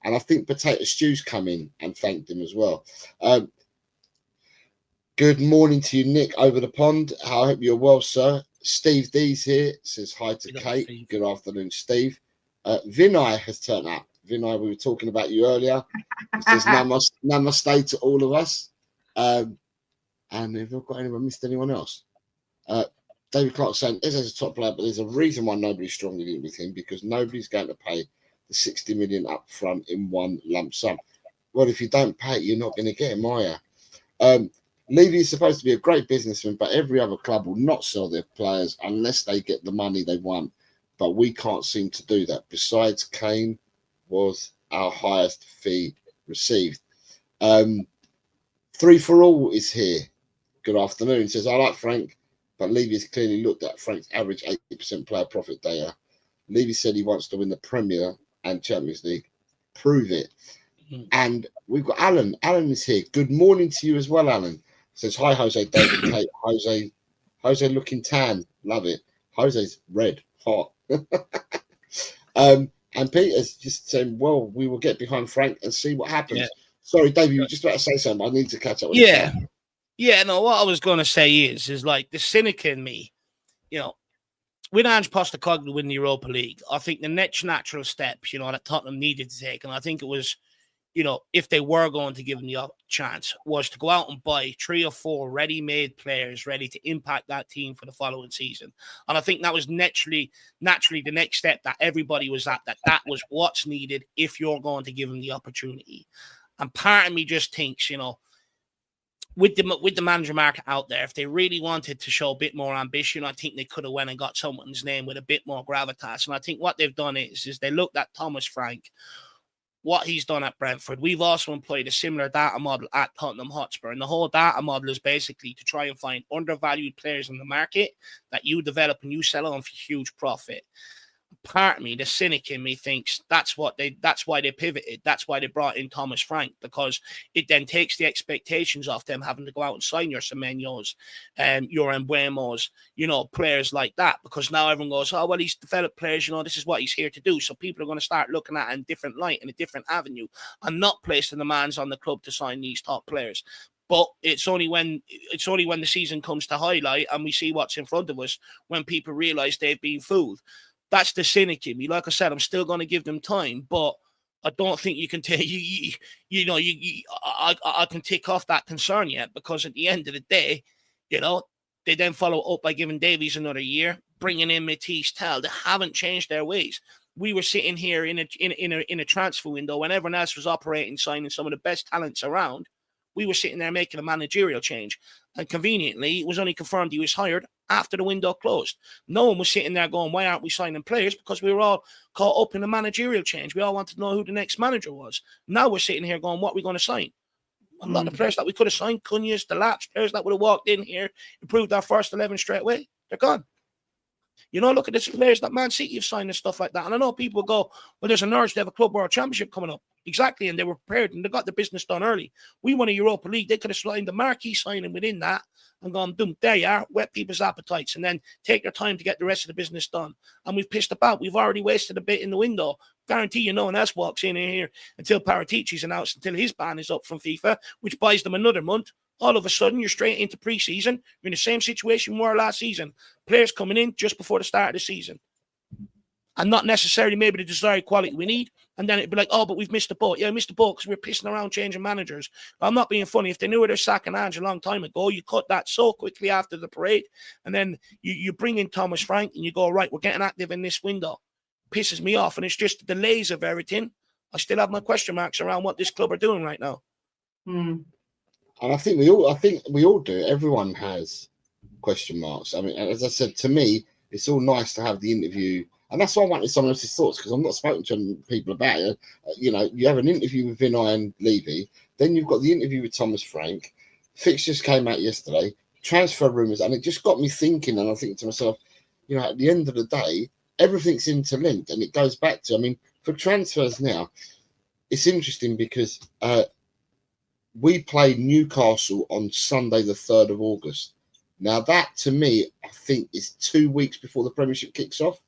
And I think Potato Stew's come in and thanked him as well. Good morning to you, Nick, over the pond. I hope you're well, sir. Steve D's here, says hi to Kate. Steve. Good afternoon, Steve. Vinay has turned up. Vinay, we were talking about you earlier. He says namaste to all of us. And have I got anyone missed anyone else? David Clark saying this is a top player, but there's a reason why nobody's strongly in with him, because nobody's going to pay the 60 million up front in one lump sum. Well, if you don't pay it, you're not going to get him, are you? Levy is supposed to be a great businessman, but every other club will not sell their players unless they get the money they want. But we can't seem to do that. Besides, Kane was our highest fee received. 3 for All is here. Good afternoon. Says, I like Frank, but Levy has clearly looked at Frank's average 80% player profit data. Levy said he wants to win the Premier and Champions League. Prove it. And we've got Alan. Alan is here. Good morning to you as well, Alan. Says, hi, Jose, David, Kate. Jose looking tan. Love it. Jose's red. Hot. And Peter's just saying, well, we will get behind Frank and see what happens. Yeah. Sorry, David, you were just about to say something. I need to catch up with you. Yeah, no, what I was going to say is like the cynic in me, you know, with Ange Postecoglou winning the Europa League, I think the next natural step, you know, that Tottenham needed to take, and I think it was, you know, if they were going to give him the chance, was to go out and buy 3 or 4 ready-made players ready to impact that team for the following season. And I think that was naturally the next step that everybody was at, that was what's needed if you're going to give him the opportunity. And part of me just thinks, you know, with the manager market out there, if they really wanted to show a bit more ambition, I think they could have went and got someone's name with a bit more gravitas. And I think what they've done is they looked at Thomas Frank, what he's done at Brentford. We've also employed a similar data model at Tottenham Hotspur. And the whole data model is basically to try and find undervalued players in the market that you develop and you sell on for huge profit. Part of me, the cynic in me, thinks that's why they pivoted. That's why they brought in Thomas Frank, because it then takes the expectations off them having to go out and sign your Semenyos and your Embuemos, you know, players like that. Because now everyone goes, oh, well, he's developed players, you know, this is what he's here to do. So people are going to start looking at it in a different light, in a different avenue, and not placing demands on the club to sign these top players. But it's only when the season comes to highlight and we see what's in front of us when people realize they've been fooled. That's the cynic in me. Like I said, I'm still going to give them time, but I don't think you can take I can tick off that concern yet, because at the end of the day, you know, they then follow up by giving Davies another year, bringing in Matisse Tell. They haven't changed their ways. We were sitting here in a transfer window when everyone else was operating, signing some of the best talents around. We were sitting there making a managerial change. And conveniently, it was only confirmed he was hired after the window closed. No one was sitting there going, why aren't we signing players? Because we were all caught up in the managerial change. We all wanted to know who the next manager was. Now we're sitting here going, what are we going to sign? A lot of players that we could have signed, Cunha's, the Laps, players that would have walked in here, improved our first 11 straight away. They're gone. You know, look at the players that Man City have signed and stuff like that. And I know people go, well, there's an urge to have a Club World Championship coming up. Exactly, and they were prepared and they got the business done early. We won a Europa League. They could have signed the marquee signing within that and gone, boom, there you are, whet people's appetites, and then take their time to get the rest of the business done. And we've pissed about. We've already wasted a bit in the window. Guarantee you no one else walks in here until Paratici's announced, until his ban is up from FIFA, which buys them another month. All of a sudden, you're straight into pre-season. You're in the same situation we were last season. Players coming in just before the start of the season. And not necessarily maybe the desired quality we need. And then it'd be like, oh, but we've missed the boat. Yeah, we missed the boat because we're pissing around changing managers. I'm not being funny. If they knew they're sacking Ange a long time ago, you cut that so quickly after the parade. And then you bring in Thomas Frank and you go, right, we're getting active in this window. Pisses me off. And it's just the delays of everything. I still have my question marks around what this club are doing right now. Hmm. And I think we all do. Everyone has question marks. I mean, as I said, to me, it's all nice to have the interview, and that's why I wanted someone else's thoughts, because I'm not spoken to people about it. You know, you have an interview with Vinay and Levy, then you've got the interview with Thomas Frank. Fixtures came out yesterday, transfer rumours, and it just got me thinking. And I think to myself, you know, at the end of the day, everything's interlinked, and it goes back to, I mean, for transfers now, it's interesting because we played Newcastle on Sunday, the 3rd of August. Now, that to me, I think is 2 weeks before the Premiership kicks off.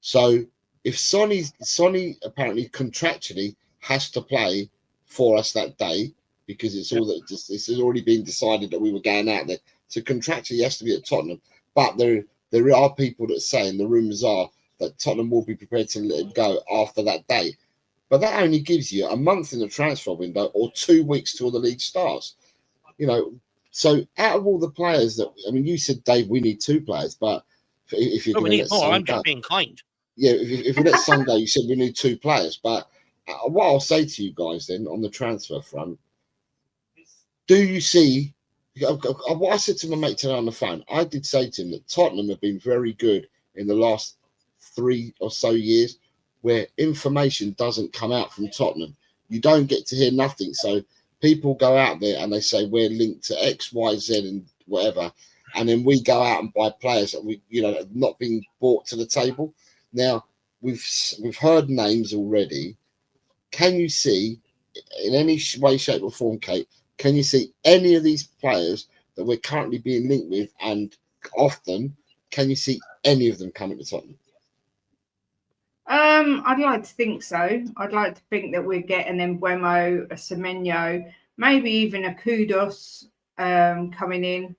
So, if Sonny apparently contractually has to play for us that day, because it's all that this has already been decided that we were going out there. So contractually, he has to be at Tottenham. But there are people that are saying, the rumours are that Tottenham will be prepared to let him go after that day. But that only gives you a month in the transfer window or 2 weeks till the league starts. You know, so out of all the players that, I mean, you said, Dave, we need 2 players, but if you're No, we going to need let more. Son I'm go, just being kind. yeah, if we let Son go, you said we need 2 players. But what I'll say to you guys then on the transfer front, do you see what I said to my mate today on the phone? I did say to him that Tottenham have been very good in the last 3 or so years where information doesn't come out from Tottenham. You don't get to hear nothing. So people go out there and they say we're linked to X, Y, Z, and whatever, and then we go out and buy players that we, you know, have not been brought to the table. Now we've heard names already. Can you see in any way, shape, or form, Kate? Can you see any of these players that we're currently being linked with, and often, can you see any of them coming to Tottenham? I'd like to think so. I'd like to think that we'd get an Embuemo, a Semenyo, maybe even a Kudos coming in.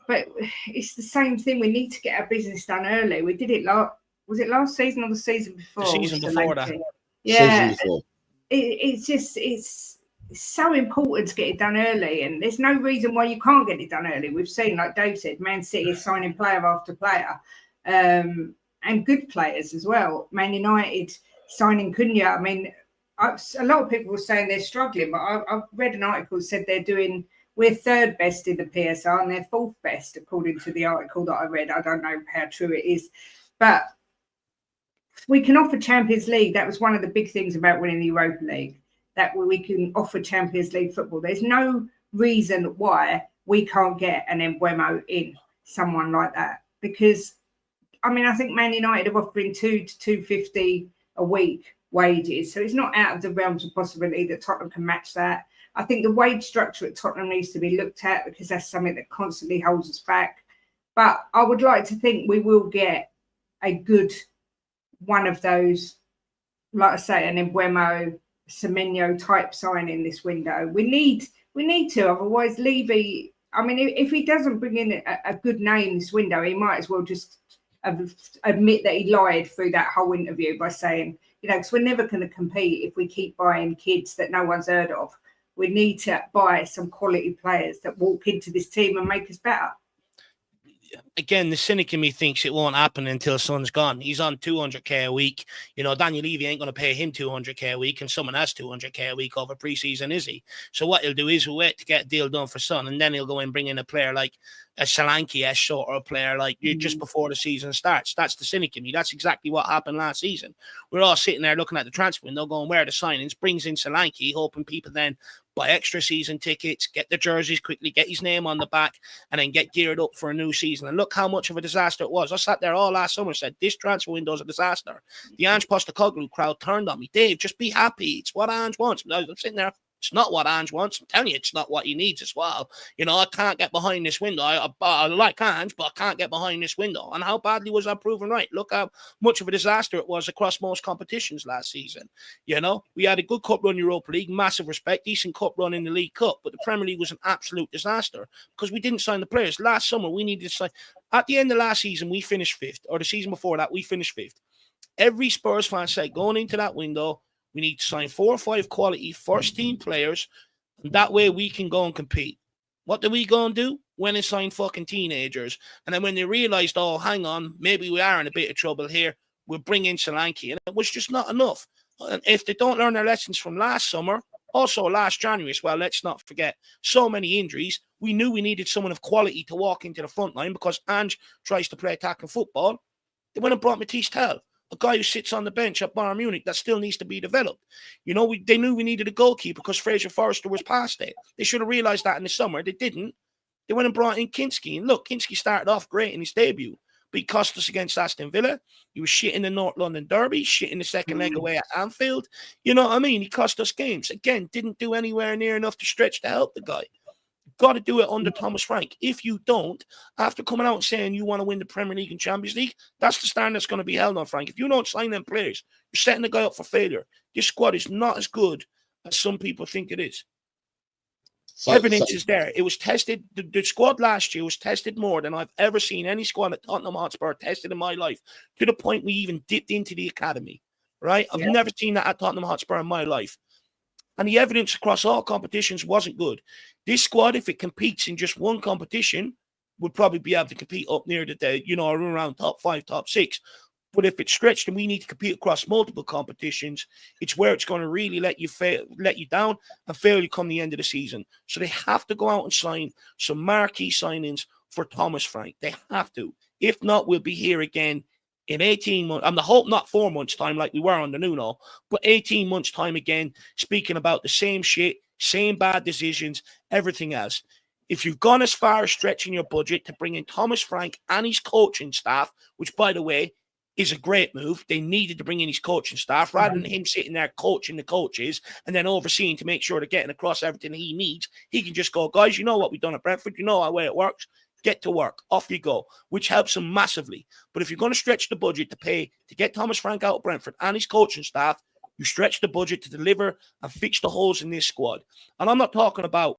But it's the same thing. We need to get our business done early. We did it was it last season or the season before? The season before that. Yeah. Season before. It's so important to get it done early, and there's no reason why you can't get it done early. We've seen, like Dave said, Man City is signing player after player, and good players as well. Man United signing Cunha. I mean, a lot of people were saying they're struggling, but I've read an article that said we're 3rd best in the PSR and they're 4th best according to the article that I read. I don't know how true it is, but we can offer Champions League. That was one of the big things about winning the Europa League, that we can offer Champions League football. There's no reason why we can't get an Embuemo in, someone like that. Because, I mean, I think Man United are offering 2 to 250 a week wages. So it's not out of the realms of possibility that Tottenham can match that. I think the wage structure at Tottenham needs to be looked at, because that's something that constantly holds us back. But I would like to think we will get a good one of those, like I say, an Embuemo, Semenyo type signing this window. We need to, otherwise Levy, I mean, if he doesn't bring in a good name this window, he might as well just admit that he lied through that whole interview by saying, you know, because we're never going to compete if we keep buying kids that no one's heard of. We need to buy some quality players that walk into this team and make us better. Again, the cynic in me thinks it won't happen until Son's gone. He's on 200k a week. You know, Daniel Levy ain't going to pay him 200k a week, and someone has 200k a week over pre-season, is he? So what he'll do is he'll wait to get a deal done for Son, and then he'll go and bring in a player like a Solanke-esque sort of player, like just before the season starts. That's the cynic in me. That's exactly what happened last season. We're all sitting there looking at the transfer window, going, where are the signings? Brings in Solanke, hoping people then buy extra season tickets, get the jerseys quickly, get his name on the back, and then get geared up for a new season. And look how much of a disaster it was. I sat there all last summer and said, this transfer window is a disaster. The Ange Postecoglou crowd turned on me. Dave, just be happy. It's what Ange wants. I'm sitting there. It's not what Ange wants. I'm telling you, it's not what he needs as well. You know, I can't get behind this window. I like Ange, but I can't get behind this window. And how badly was I proven right? Look how much of a disaster it was across most competitions last season. You know, we had a good cup run in Europa League, massive respect, decent cup run in the League Cup, but the Premier League was an absolute disaster because we didn't sign the players. Last summer, we needed to sign. At the end of last season, we finished 5th, or the season before that, we finished 5th. Every Spurs fan said going into that window, we need to sign 4 or 5 quality first-team players, and that way we can go and compete. What do we go and do? When and sign fucking teenagers. And then when they realised, oh, hang on, maybe we are in a bit of trouble here, we'll bring in Solanke. And it was just not enough. And if they don't learn their lessons from last summer, Also, last January as well, let's not forget, so many injuries. We knew we needed someone of quality to walk into the front line because Ange tries to play attacking football. They went and brought Matisse Tell, a guy who sits on the bench at Bayern Munich that still needs to be developed. You know, they knew we needed a goalkeeper because Fraser Forrester was past it. They should have realised that in the summer. They didn't. They went and brought in Kinski. And look, Kinski started off great in his debut, but he cost us against Aston Villa. He was shit in the North London Derby, shit in the second leg away at Anfield. You know what I mean? He cost us games. Again, didn't do anywhere near enough to stretch to help the guy. Got to do it under Thomas Frank. If you don't, after coming out and saying you want to win the Premier League and Champions League, that's the standard that's going to be held on Frank. If you don't sign them players, you're setting the guy up for failure. This squad is not as good as some people think it is. Evidence is there. It was tested. The squad last year was tested more than I've ever seen any squad at Tottenham Hotspur tested in my life, to the point we even dipped into the academy, right? I've never seen that at Tottenham Hotspur in my life. And the evidence across all competitions wasn't good. This squad, if it competes in just one competition, would probably be able to compete up near around top 5, top 6. But if it's stretched and we need to compete across multiple competitions, it's where it's going to really let you down and fail you come the end of the season. So they have to go out and sign some marquee signings for Thomas Frank. They have to. If not, we'll be here again in 18 months. I'm the hope not 4 months' time like we were on the Nuno, but 18 months' time again, speaking about the same shit, same bad decisions, everything else. If you've gone as far as stretching your budget to bring in Thomas Frank and his coaching staff, which, by the way, is a great move. They needed to bring in his coaching staff rather than him sitting there coaching the coaches and then overseeing to make sure they're getting across everything he needs. He can just go, guys, you know what we've done at Brentford. You know how way it works. Get to work. Off you go, which helps him massively. But if you're going to stretch the budget to get Thomas Frank out of Brentford and his coaching staff, you stretch the budget to deliver and fix the holes in this squad. And I'm not talking about,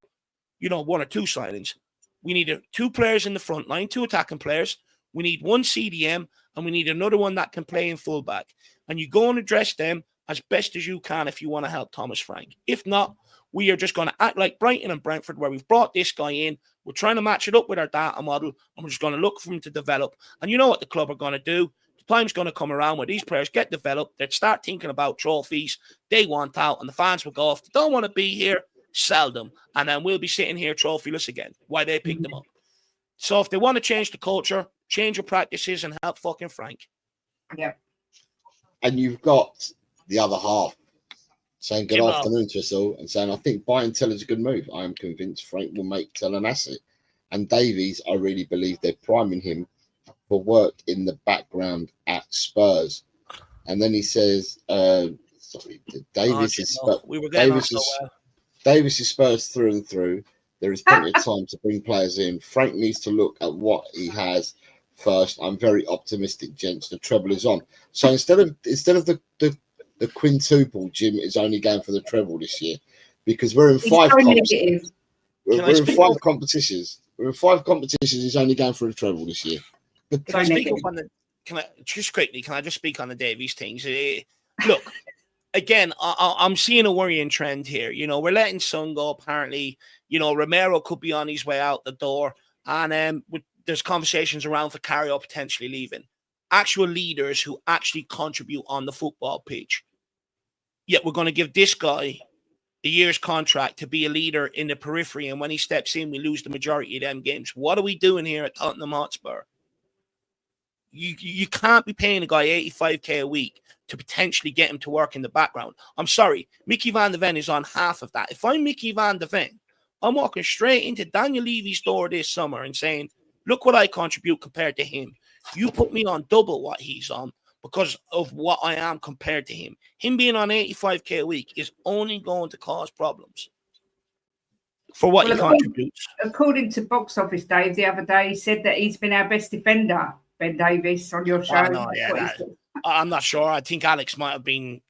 1 or 2 signings. We need 2 players in the front line, 2 attacking players. We need 1 CDM, and we need another one that can play in fullback. And you go and address them as best as you can if you want to help Thomas Frank. If not, we are just going to act like Brighton and Brentford, where we've brought this guy in. We're trying to match it up with our data model, and we're just going to look for him to develop. And you know what the club are going to do? The time's going to come around where these players get developed. They'd start thinking about trophies. They want out, and the fans will go off. They don't want to be here. Sell them. And then we'll be sitting here trophyless again. Why they picked them up. So if they want to change the culture, change your practices and help fucking Frank. Yeah. And you've got the other half saying good afternoon to us all and saying, I think buying Tell is a good move. I am convinced Frank will make Tell an asset. And Davies, I really believe they're priming him for work in the background at Spurs. And then he says, Davies is Spurs through and through. There is plenty of time to bring players in. Frank needs to look at what he has first. I'm very optimistic, gents. The treble is on. So instead of the quintuple, Jim is only going for the treble this year because we're in 5 competitions. We're in 5 competitions. We're in 5 competitions. He's only going for a treble this year. Can I speak up on the? Can I just speak on the Davies things? Look. Again, I'm seeing a worrying trend here. We're letting Son go. Apparently, Romero could be on his way out the door. And there's conversations around Vicario potentially leaving. Actual leaders who actually contribute on the football pitch. Yet we're going to give this guy a year's contract to be a leader in the periphery. And when he steps in, we lose the majority of them games. What are we doing here at Tottenham Hotspur? You can't be paying a guy 85k a week to potentially get him to work in the background. I'm sorry, Mickey van de Ven is on half of that. If I'm Mickey van de Ven, I'm walking straight into Daniel Levy's door this summer and saying, look what I contribute compared to him. You put me on double what he's on because of what I am compared to him. Him being on 85k a week is only going to cause problems for what he contributes. According to Box Office Dave the other day, he said that he's been our best defender, Ben Davies, on your show. I'm not sure. I think Alex might have been,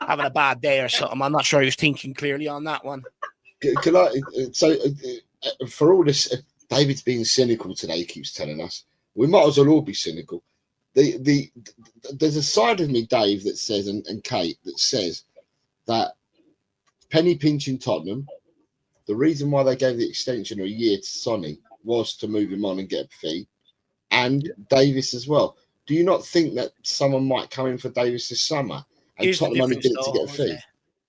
having a bad day or something. I'm not sure he was thinking clearly on that one. For all this, David's being cynical today, he keeps telling us. We might as well all be cynical. There's a side of me, Dave, that says, and Kate, that says that penny pinching Tottenham, the reason why they gave the extension of a year to Sonny was to move him on and get a fee, and Davis as well. Do you not think that someone might come in for Davis this summer and Tottenham only did it to get a fee?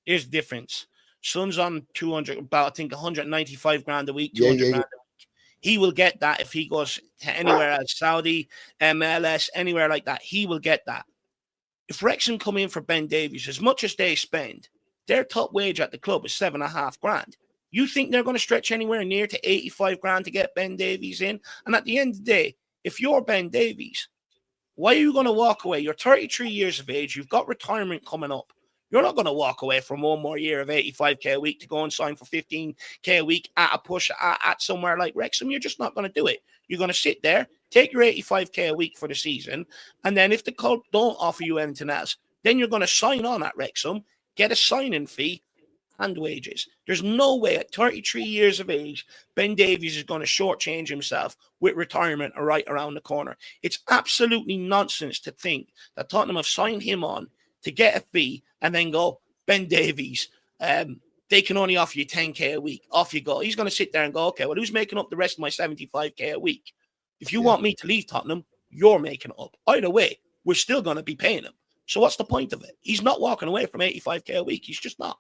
Here's the difference. Son's on 200, about I think 195 grand a week, Yeah, 200 yeah, grand a week. He will get that if he goes to anywhere else, Saudi, MLS, anywhere like that. He will get that. If Wrexham come in for Ben Davies, as much as they spend, their top wage at the club is 7.5 grand. You think they're going to stretch anywhere near to 85 grand to get Ben Davies in? And at the end of the day, if you're Ben Davies, why are you going to walk away? You're 33 years of age. You've got retirement coming up. You're not going to walk away from one more year of 85k a week to go and sign for 15k a week at a push at somewhere like Wrexham. You're just not going to do it. You're going to sit there, take your 85k a week for the season, and then if the club don't offer you anything else, then you're going to sign on at Wrexham, get a signing fee and wages. There's no way at 33 years of age, Ben Davies is going to shortchange himself with retirement right around the corner. It's absolutely nonsense to think that Tottenham have signed him on to get a fee and then go, Ben Davies, they can only offer you 10k a week. Off you go. He's going to sit there and go, okay, well, who's making up the rest of my 75k a week? If you want me to leave Tottenham, you're making it up. Either way, we're still going to be paying him. So what's the point of it? He's not walking away from 85k a week. He's just not.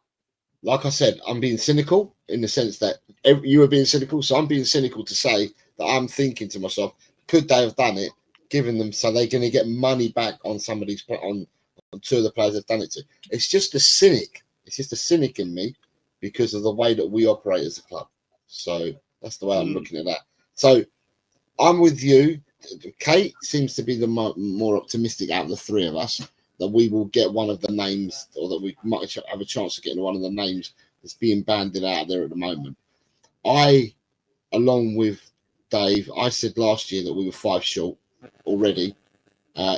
Like I said, I'm being cynical in the sense that you are being cynical. So I'm being cynical to say that I'm thinking to myself, could they have done it, given them, so they're going to get money back on somebody's, on two of the players they've done it to. It's just a cynic. It's just a cynic in me because of the way that we operate as a club. So that's the way I'm looking at that. So I'm with you. Kate seems to be the more optimistic out of the three of us, that we will get one of the names, or that we might have a chance of getting one of the names that's being banded out there at the moment. I, along with Dave, I said last year that we were 5 short already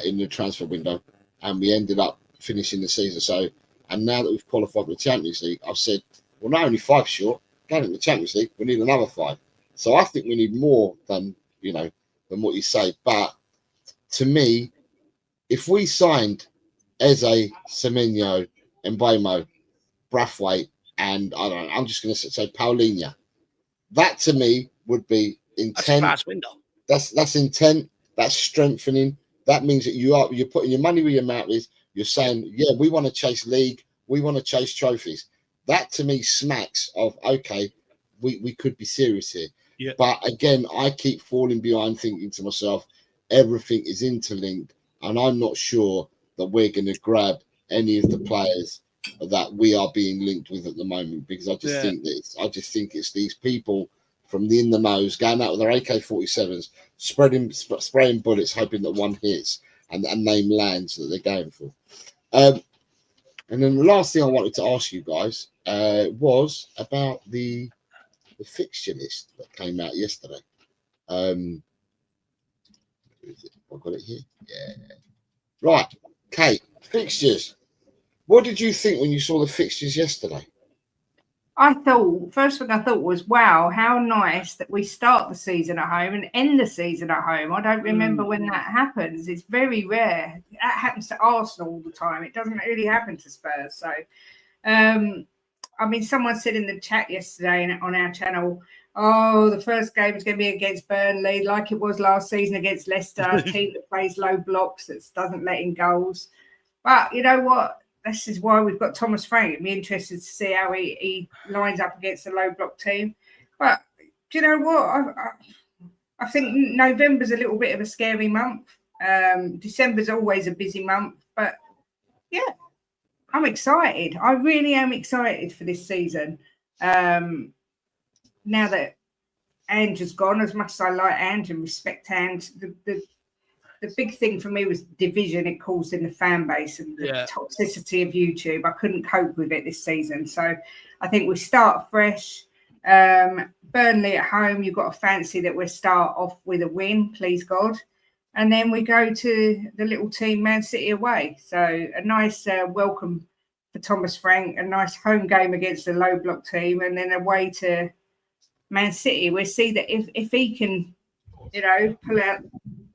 in the transfer window, and we ended up finishing the season. So, and now that we've qualified for the Champions League, I've said, well, not only 5 short, going in the Champions League, we need another 5. So I think we need more than, than what you say. But to me, if we signed Eze, Semenyo, Mbeumo, Brathwaite, and I don't know, I'm just going to say Paulinho, that to me would be intent. That's window. That's intent. That's strengthening. That means that you're putting your money where your mouth is. You're saying, yeah, we want to chase league. We want to chase trophies. That to me smacks of, okay, we could be serious here. Yeah. But again, I keep falling behind, thinking to myself, everything is interlinked, and I'm not sure that we're going to grab any of the players that we are being linked with at the moment, because I just think that it's these people from the in the nose going out with their AK-47s, spraying bullets, hoping that one hits and name lands that they're going for. And then the last thing I wanted to ask you guys was about the fixture list that came out yesterday. I've got it here. Yeah. Right. Kate, fixtures. What did you think when you saw the fixtures yesterday? First thing I thought was, wow, how nice that we start the season at home and end the season at home. I don't remember when that happens. It's very rare. That happens to Arsenal all the time. It doesn't really happen to Spurs. So, I mean, someone said in the chat yesterday on our channel, oh, the first game is going to be against Burnley, like it was last season against Leicester, a team that plays low blocks, that doesn't let in goals. But you know what? This is why we've got Thomas Frank. It'd be interested to see how he lines up against a low block team. But do you know what? I think November's a little bit of a scary month. December's always a busy month. But yeah, I'm excited. I really am excited for this season. Now that Ange has gone, as much as I like Ange and respect Ange, the big thing for me was division it caused in the fan base and the toxicity of YouTube. I couldn't cope with it this season. So I think we start fresh. Burnley at home, you've got to fancy that we'll start off with a win, please God. And then we go to the little team Man City away. So a nice welcome for Thomas Frank, a nice home game against a low block team, and then away to Man City. We'll see that if he can, pull out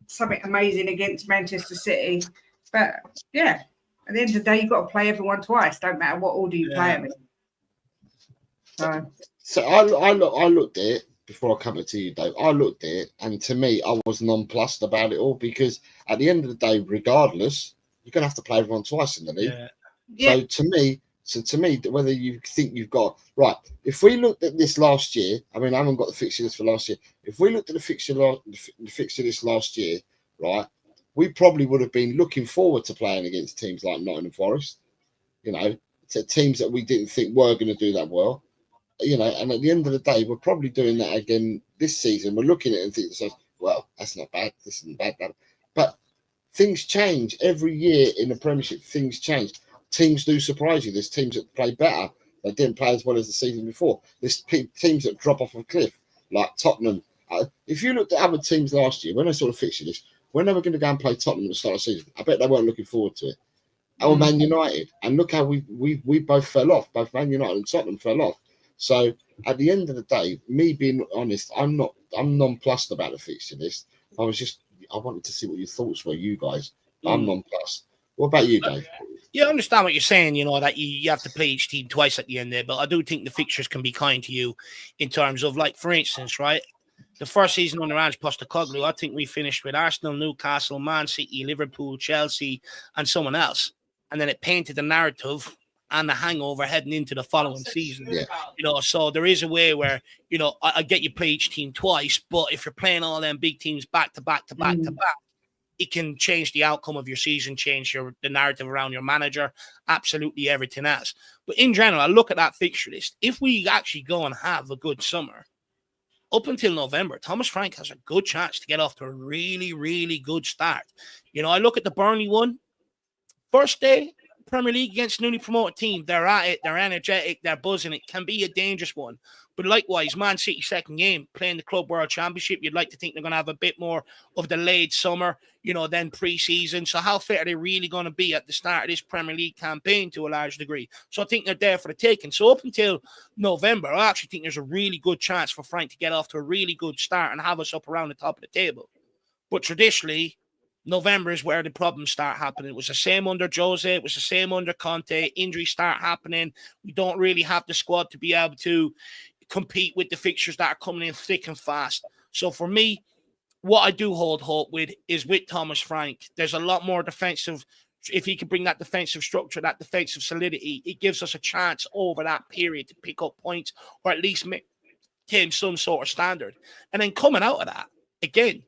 something amazing against Manchester City. But yeah, at the end of the day, you've got to play everyone twice. Don't matter what order you play them in. So I looked at it before I come to you, Dave. I looked at it, and to me, I was nonplussed about it all, because at the end of the day, regardless, you're going to have to play everyone twice in the league. Yeah. So to me, So to me, whether you think you've got right, if we looked at this last year, I mean, I haven't got the fixture list for last year. If we looked at the fixture list last year, right, we probably would have been looking forward to playing against teams like Nottingham Forest, you know, to teams that we didn't think were going to do that well, you know. And at the end of the day, we're probably doing that again this season. We're looking at it and thinking, well, that's not bad. This isn't bad, but things change every year in the Premiership. Things change. Teams do surprise you. There's teams that play better. They didn't play as well as the season before. There's teams that drop off a cliff, like Tottenham. If you looked at other teams last year, when they saw the fixture list, when they were going to go and play Tottenham at the start of the season, I bet they weren't looking forward to it. Or Man United. And look how we both fell off. Both Man United and Tottenham fell off. So at the end of the day, me being honest, I'm nonplussed about the fixture list. I wanted to see what your thoughts were, you guys. I'm nonplussed. What about you, Dave? Yeah, I understand what you're saying, you know, that you have to play each team twice at the end there, but I do think the fixtures can be kind to you in terms of, like, for instance, right, the first season under Ange Postecoglou, I think we finished with Arsenal, Newcastle, Man City, Liverpool, Chelsea, and someone else. And then it painted the narrative and the hangover heading into the following season. Yeah. You know, so there is a way where, you know, I get you play each team twice, but if you're playing all them big teams back to back to back to back, it can change the outcome of your season, change the narrative around your manager, absolutely everything else. But in general, I look at that fixture list. If we actually go and have a good summer, up until November, Thomas Frank has a good chance to get off to a really, really good start. You know, I look at the Burnley one. First day, Premier League against newly promoted team. They're at it. They're energetic. They're buzzing. It can be a dangerous one. But likewise, Man City second game, playing the Club World Championship, you'd like to think they're going to have a bit more of the late summer, you know, than pre-season. So how fit are they really going to be at the start of this Premier League campaign to a large degree? So I think they're there for the taking. So up until November, I actually think there's a really good chance for Frank to get off to a really good start and have us up around the top of the table. But traditionally, November is where the problems start happening. It was the same under Jose. It was the same under Conte. Injuries start happening. We don't really have the squad to be able to compete with the fixtures that are coming in thick and fast. So for me, what I do hold hope with is with Thomas Frank, there's a lot more defensive. If he can bring that defensive structure, that defensive solidity, it gives us a chance over that period to pick up points or at least maintain some sort of standard. And then coming out of that, again,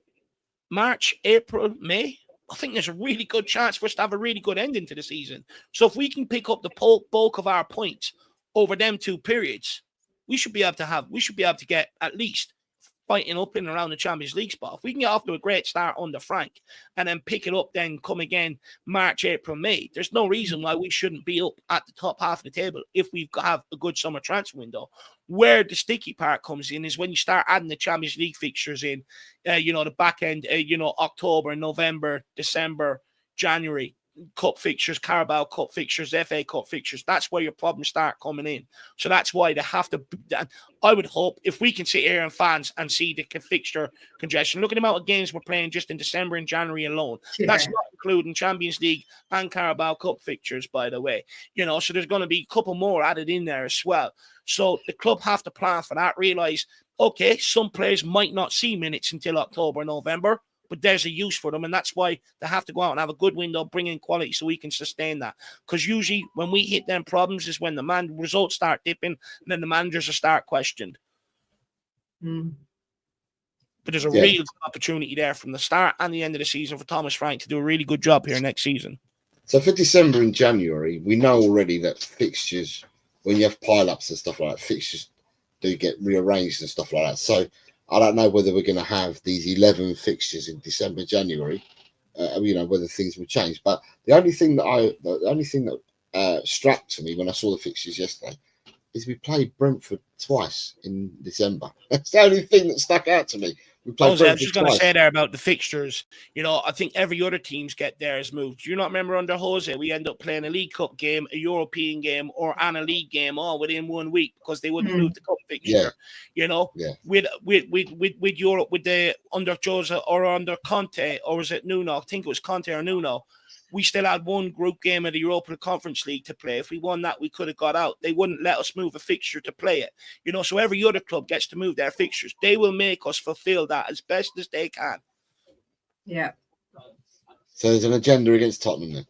March, April, May, I think there's a really good chance for us to have a really good ending to the season. So if we can pick up the bulk of our points over them 2 periods, we should be able to get at least fighting up in and around the Champions League spot. If we can get off to a great start under Frank and then pick it up, then come again March, April, May, there's no reason why we shouldn't be up at the top half of the table if we have a good summer transfer window. Where the sticky part comes in is when you start adding the Champions League fixtures in, you know, the back end, you know, October, November, December, January. Cup fixtures, Carabao Cup fixtures, FA Cup fixtures. That's where your problems start coming in. So that's why they have to. I would hope if we can sit here and fans and see the fixture congestion. Look at the amount of games we're playing just in December and January alone. Yeah. That's not including Champions League and Carabao Cup fixtures, by the way. You know, so there's going to be a couple more added in there as well. So the club have to plan for that. Realize, okay, some players might not see minutes until October, November. But there's a use for them, and that's why they have to go out and have a good window, bring in quality so we can sustain that. Because usually when we hit them problems is when the results start dipping, and then the managers will start questioned. But there's a real good opportunity there from the start and the end of the season for Thomas Frank to do a really good job here next season. So for December and January, we know already that fixtures, when you have pile-ups and stuff like that, fixtures do get rearranged and stuff like that. So I don't know whether we're going to have these 11 fixtures in December, January. You know, whether things will change. But the only thing that struck to me when I saw the fixtures yesterday is we played Brentford twice in December. That's the only thing that stuck out to me. I was just going to say there about the fixtures. You know, I think every other teams get theirs moved. Do you not remember under Jose, we end up playing a League Cup game, a European game, and a league game all within 1 week because they wouldn't move the cup fixture. Yeah. You know, with Europe, with the under Jose or under Conte, or was it Nuno? I think it was Conte or Nuno. We still had one group game of the Europa Conference League to play. If we won that, we could have got out. They wouldn't let us move a fixture to play it. You know, so every other club gets to move their fixtures. They will make us fulfill that as best as they can. Yeah. So there's an agenda against Tottenham then?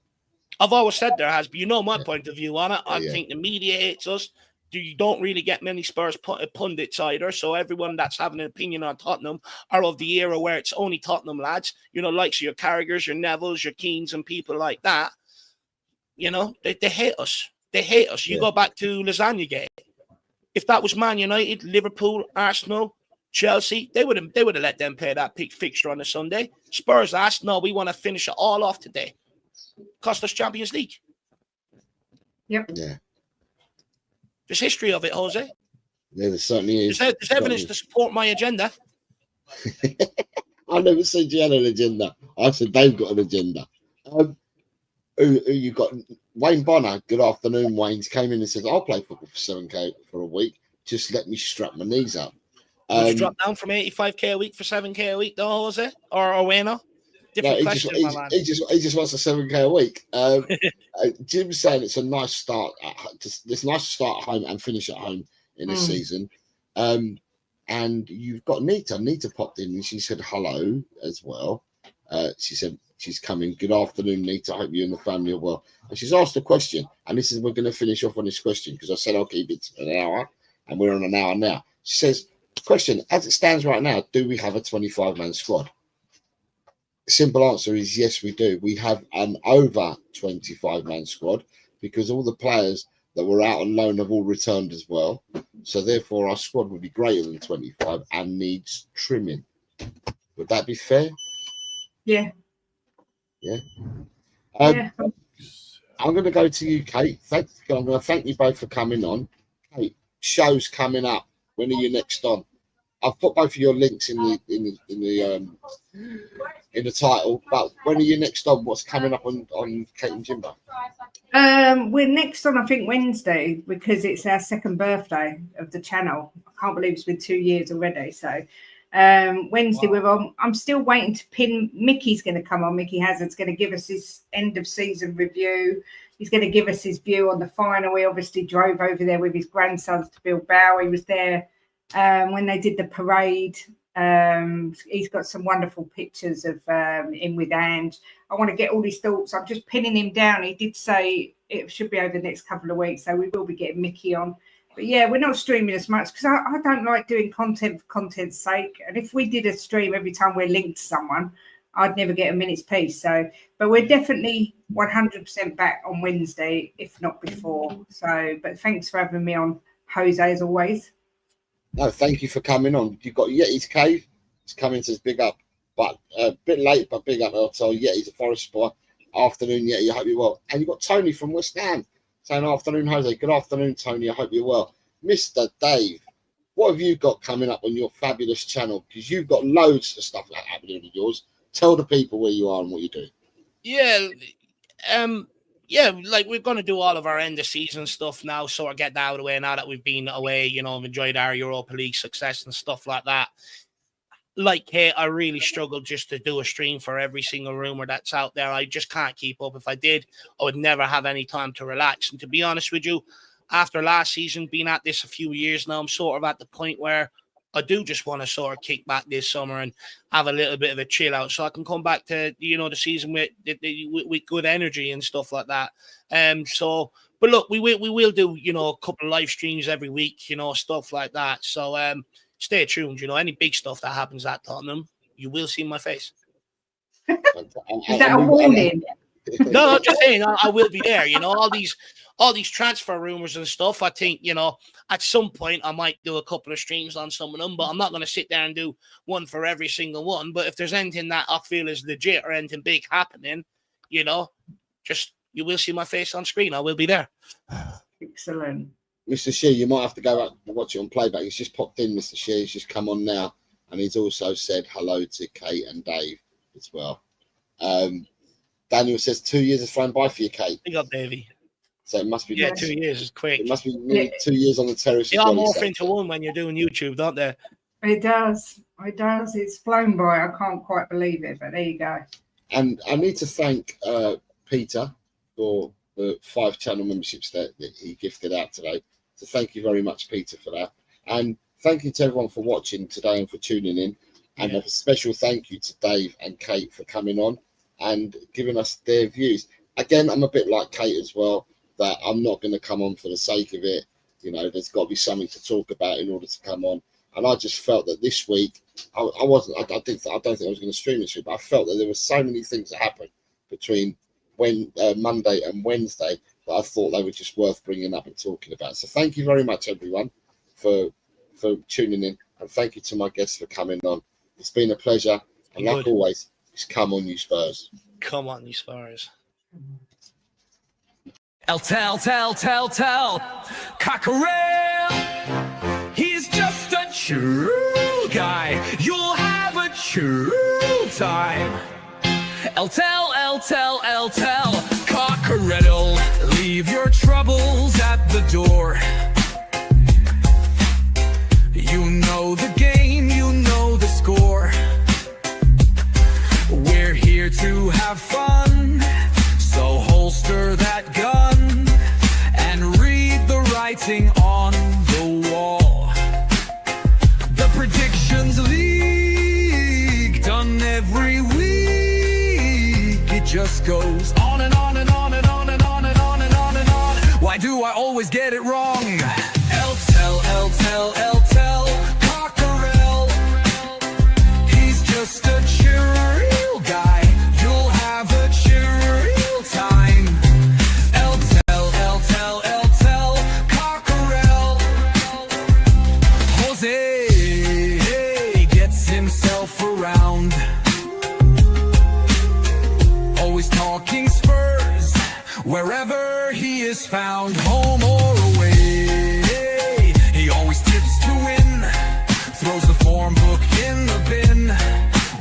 I've always said there has, but you know my Yeah. point of view on it. I Yeah. think the media hates us. You don't really get many Spurs pundits either. So everyone that's having an opinion on Tottenham are of the era where it's only Tottenham lads. You know, likes your Carragers, your Nevilles, your Keanes, and people like that. You know, they hate us. They hate us. You Yeah. go back to Lasagna Gate. If that was Man United, Liverpool, Arsenal, Chelsea, they would have let them play that fixture on a Sunday. Spurs asked, no, we want to finish it all off today. Cost us Champions League. Yep. Yeah. There's history of it, Jose. Yeah, there certainly is. There's evidence to support my agenda. I never said you had an agenda. I said they've got an agenda. Who you got? Wayne Bonner. Good afternoon, Wayne's came in and says, I'll play football for 7K for a week. Just let me strap my knees up. Would you drop down from 85K a week for 7K a week, though, Jose? Or Wayno? Different question, my man. He just wants a 7K a week. Jim's saying it's a nice start. It's nice to start at home and finish at home in a season. And you've got Nita. Nita popped in and she said hello as well. She said she's coming. Good afternoon, Nita. I hope you and the family are well. And she's asked a question. And we're going to finish off on this question because I said I'll keep it to an hour. And we're on an hour now. She says, question, as it stands right now, do we have a 25-man squad? The simple answer is yes, we do. We have an over 25-man squad because all the players that were out on loan have all returned as well. So therefore, our squad would be greater than 25 and needs trimming. Would that be fair? Yeah. Yeah. Yeah. I'm going to go to you, Kate. I'm going to thank you both for coming on. Kate, shows coming up. When are you next on? I've put both of your links in the title. But when are you next on? What's coming up on Kate and Jimbo? We're next on, I think, Wednesday because it's our second birthday of the channel. I can't believe it's been 2 years already. So Wednesday we're on. I'm still waiting to pin. Mickey's going to come on. Mickey Hazard's going to give us his end of season review. He's going to give us his view on the final. He obviously drove over there with his grandsons to Bilbao. He was there when they did the parade. He's got some wonderful pictures of him with Ange. I want to get all his thoughts. I'm just pinning him down. He did say it should be over the next couple of weeks, so we will be getting Mickey on. But yeah, we're not streaming as much because I don't like doing content for content's sake. And if we did a stream every time we're linked to someone, I'd never get a minute's peace. So, but we're definitely 100% back on Wednesday, if not before. So, but thanks for having me on, Jose, as always. No, thank you for coming on. You've got Yeti's Cave. He's coming, says big up. But a bit late, but big up. So Yeti's a Forest boy. Afternoon, Yeti. I hope you're well. And you've got Tony from West Ham saying afternoon, Jose. Good afternoon, Tony. I hope you're well. Mr. Dave, what have you got coming up on your fabulous channel? Because you've got loads of stuff like happening with yours. Tell the people where you are and what you do. Yeah, like we're going to do all of our end of season stuff now, so I get that out of the way now that we've been away, you know, enjoyed our Europa League success and stuff like that. Like Kate, I really struggle just to do a stream for every single rumor that's out there. I just can't keep up. If I did, I would never have any time to relax. And to be honest with you, after last season, being at this a few years now, I'm sort of at the point where I do just want to sort of kick back this summer and have a little bit of a chill out so I can come back to, you know, the season with good energy and stuff like that. But look, we will do, you know, a couple of live streams every week, you know, stuff like that. So stay tuned, you know, any big stuff that happens at Tottenham, you will see my face. Is that a warning? No, I'm just saying I will be there, you know, all these transfer rumors and stuff. I think, you know, at some point I might do a couple of streams on some of them, but I'm not going to sit there and do one for every single one. But if there's anything that I feel is legit or anything big happening, you know, just you will see my face on screen. I will be there. Excellent. Mr. Shea, you might have to go up and watch it on playback. He's just popped in, Mr. Shea. He's just come on now. And he's also said hello to Kate and Dave as well. Daniel says 2 years has flown by for you, Kate. Big up, Davey. So it must be 2 years is quick. It must be nearly 2 years on the terrace. They all morph into one when you're doing YouTube, don't they? It does. It does. It's flown by. I can't quite believe it, but there you go. And I need to thank Peter for the 5 channel memberships that he gifted out today. So thank you very much, Peter, for that. And thank you to everyone for watching today and for tuning in. And a special thank you to Dave and Kate for coming on and giving us their views. again, I'm a bit like Kate as well, that I'm not going to come on for the sake of it. You know, there's got to be something to talk about in order to come on. And I just felt that this week, I don't think I was going to stream this week, but I felt that there were so many things that happened between Monday and Wednesday that I thought they were just worth bringing up and talking about. So thank you very much, everyone, for tuning in, and thank you to my guests for coming on. It's been a pleasure, and like always, just come on, you Spurs. Come on, you Spurs. Tell, Cockerel, he's just a true guy. You'll have a true time. Tell, Cockerel, leave your troubles at the door. You know the game, you know the score. We're here to have fun, so holster that gun and read the writing on the wall. The predictions league done every week. It just goes on and on and on and on and on and on and on and on. Why do I always get it wrong? Tell, Cockerel, he's just a chill guy. You'll have a chill time. Tell, Cockerel, Jose gets himself around, always talking Spurs wherever he is found, home or away. He always tips to win, throws the form book in the bin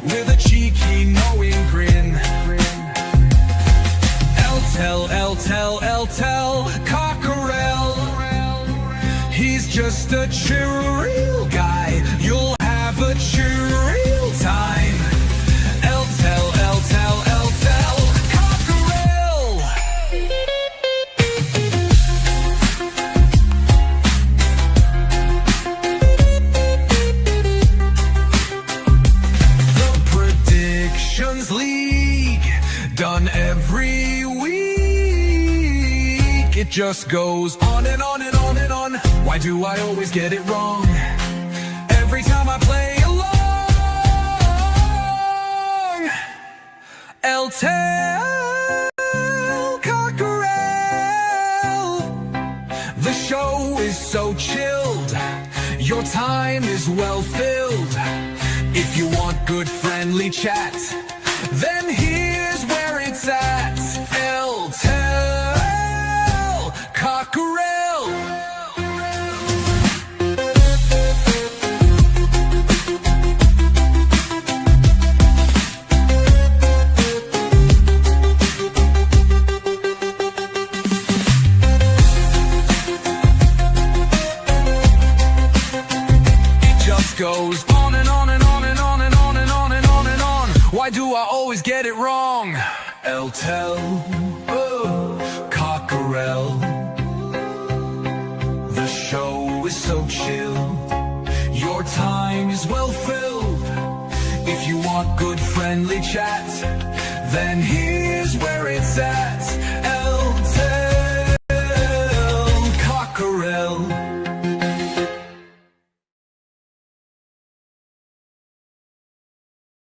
with a cheeky knowing grin. Tell, Cockerel, he's just a chill guy. You'll have a chill time. Tell, Cockerel. The Predictions League, done every week. It just goes on and on and on and on. Why do I always get it wrong? Every time I play along. Tell, Cockerel, the show is so chilled. Your time is well filled. If you want good friendly chat, then here's where it's at. Tell, Cockerel. It just goes on and on and on and on and on and on and on and on. Why do I always get it wrong? Tell, Cockerel, the show is so chill. Your time is well filled. If you want good friendly chat, then here's where it's at.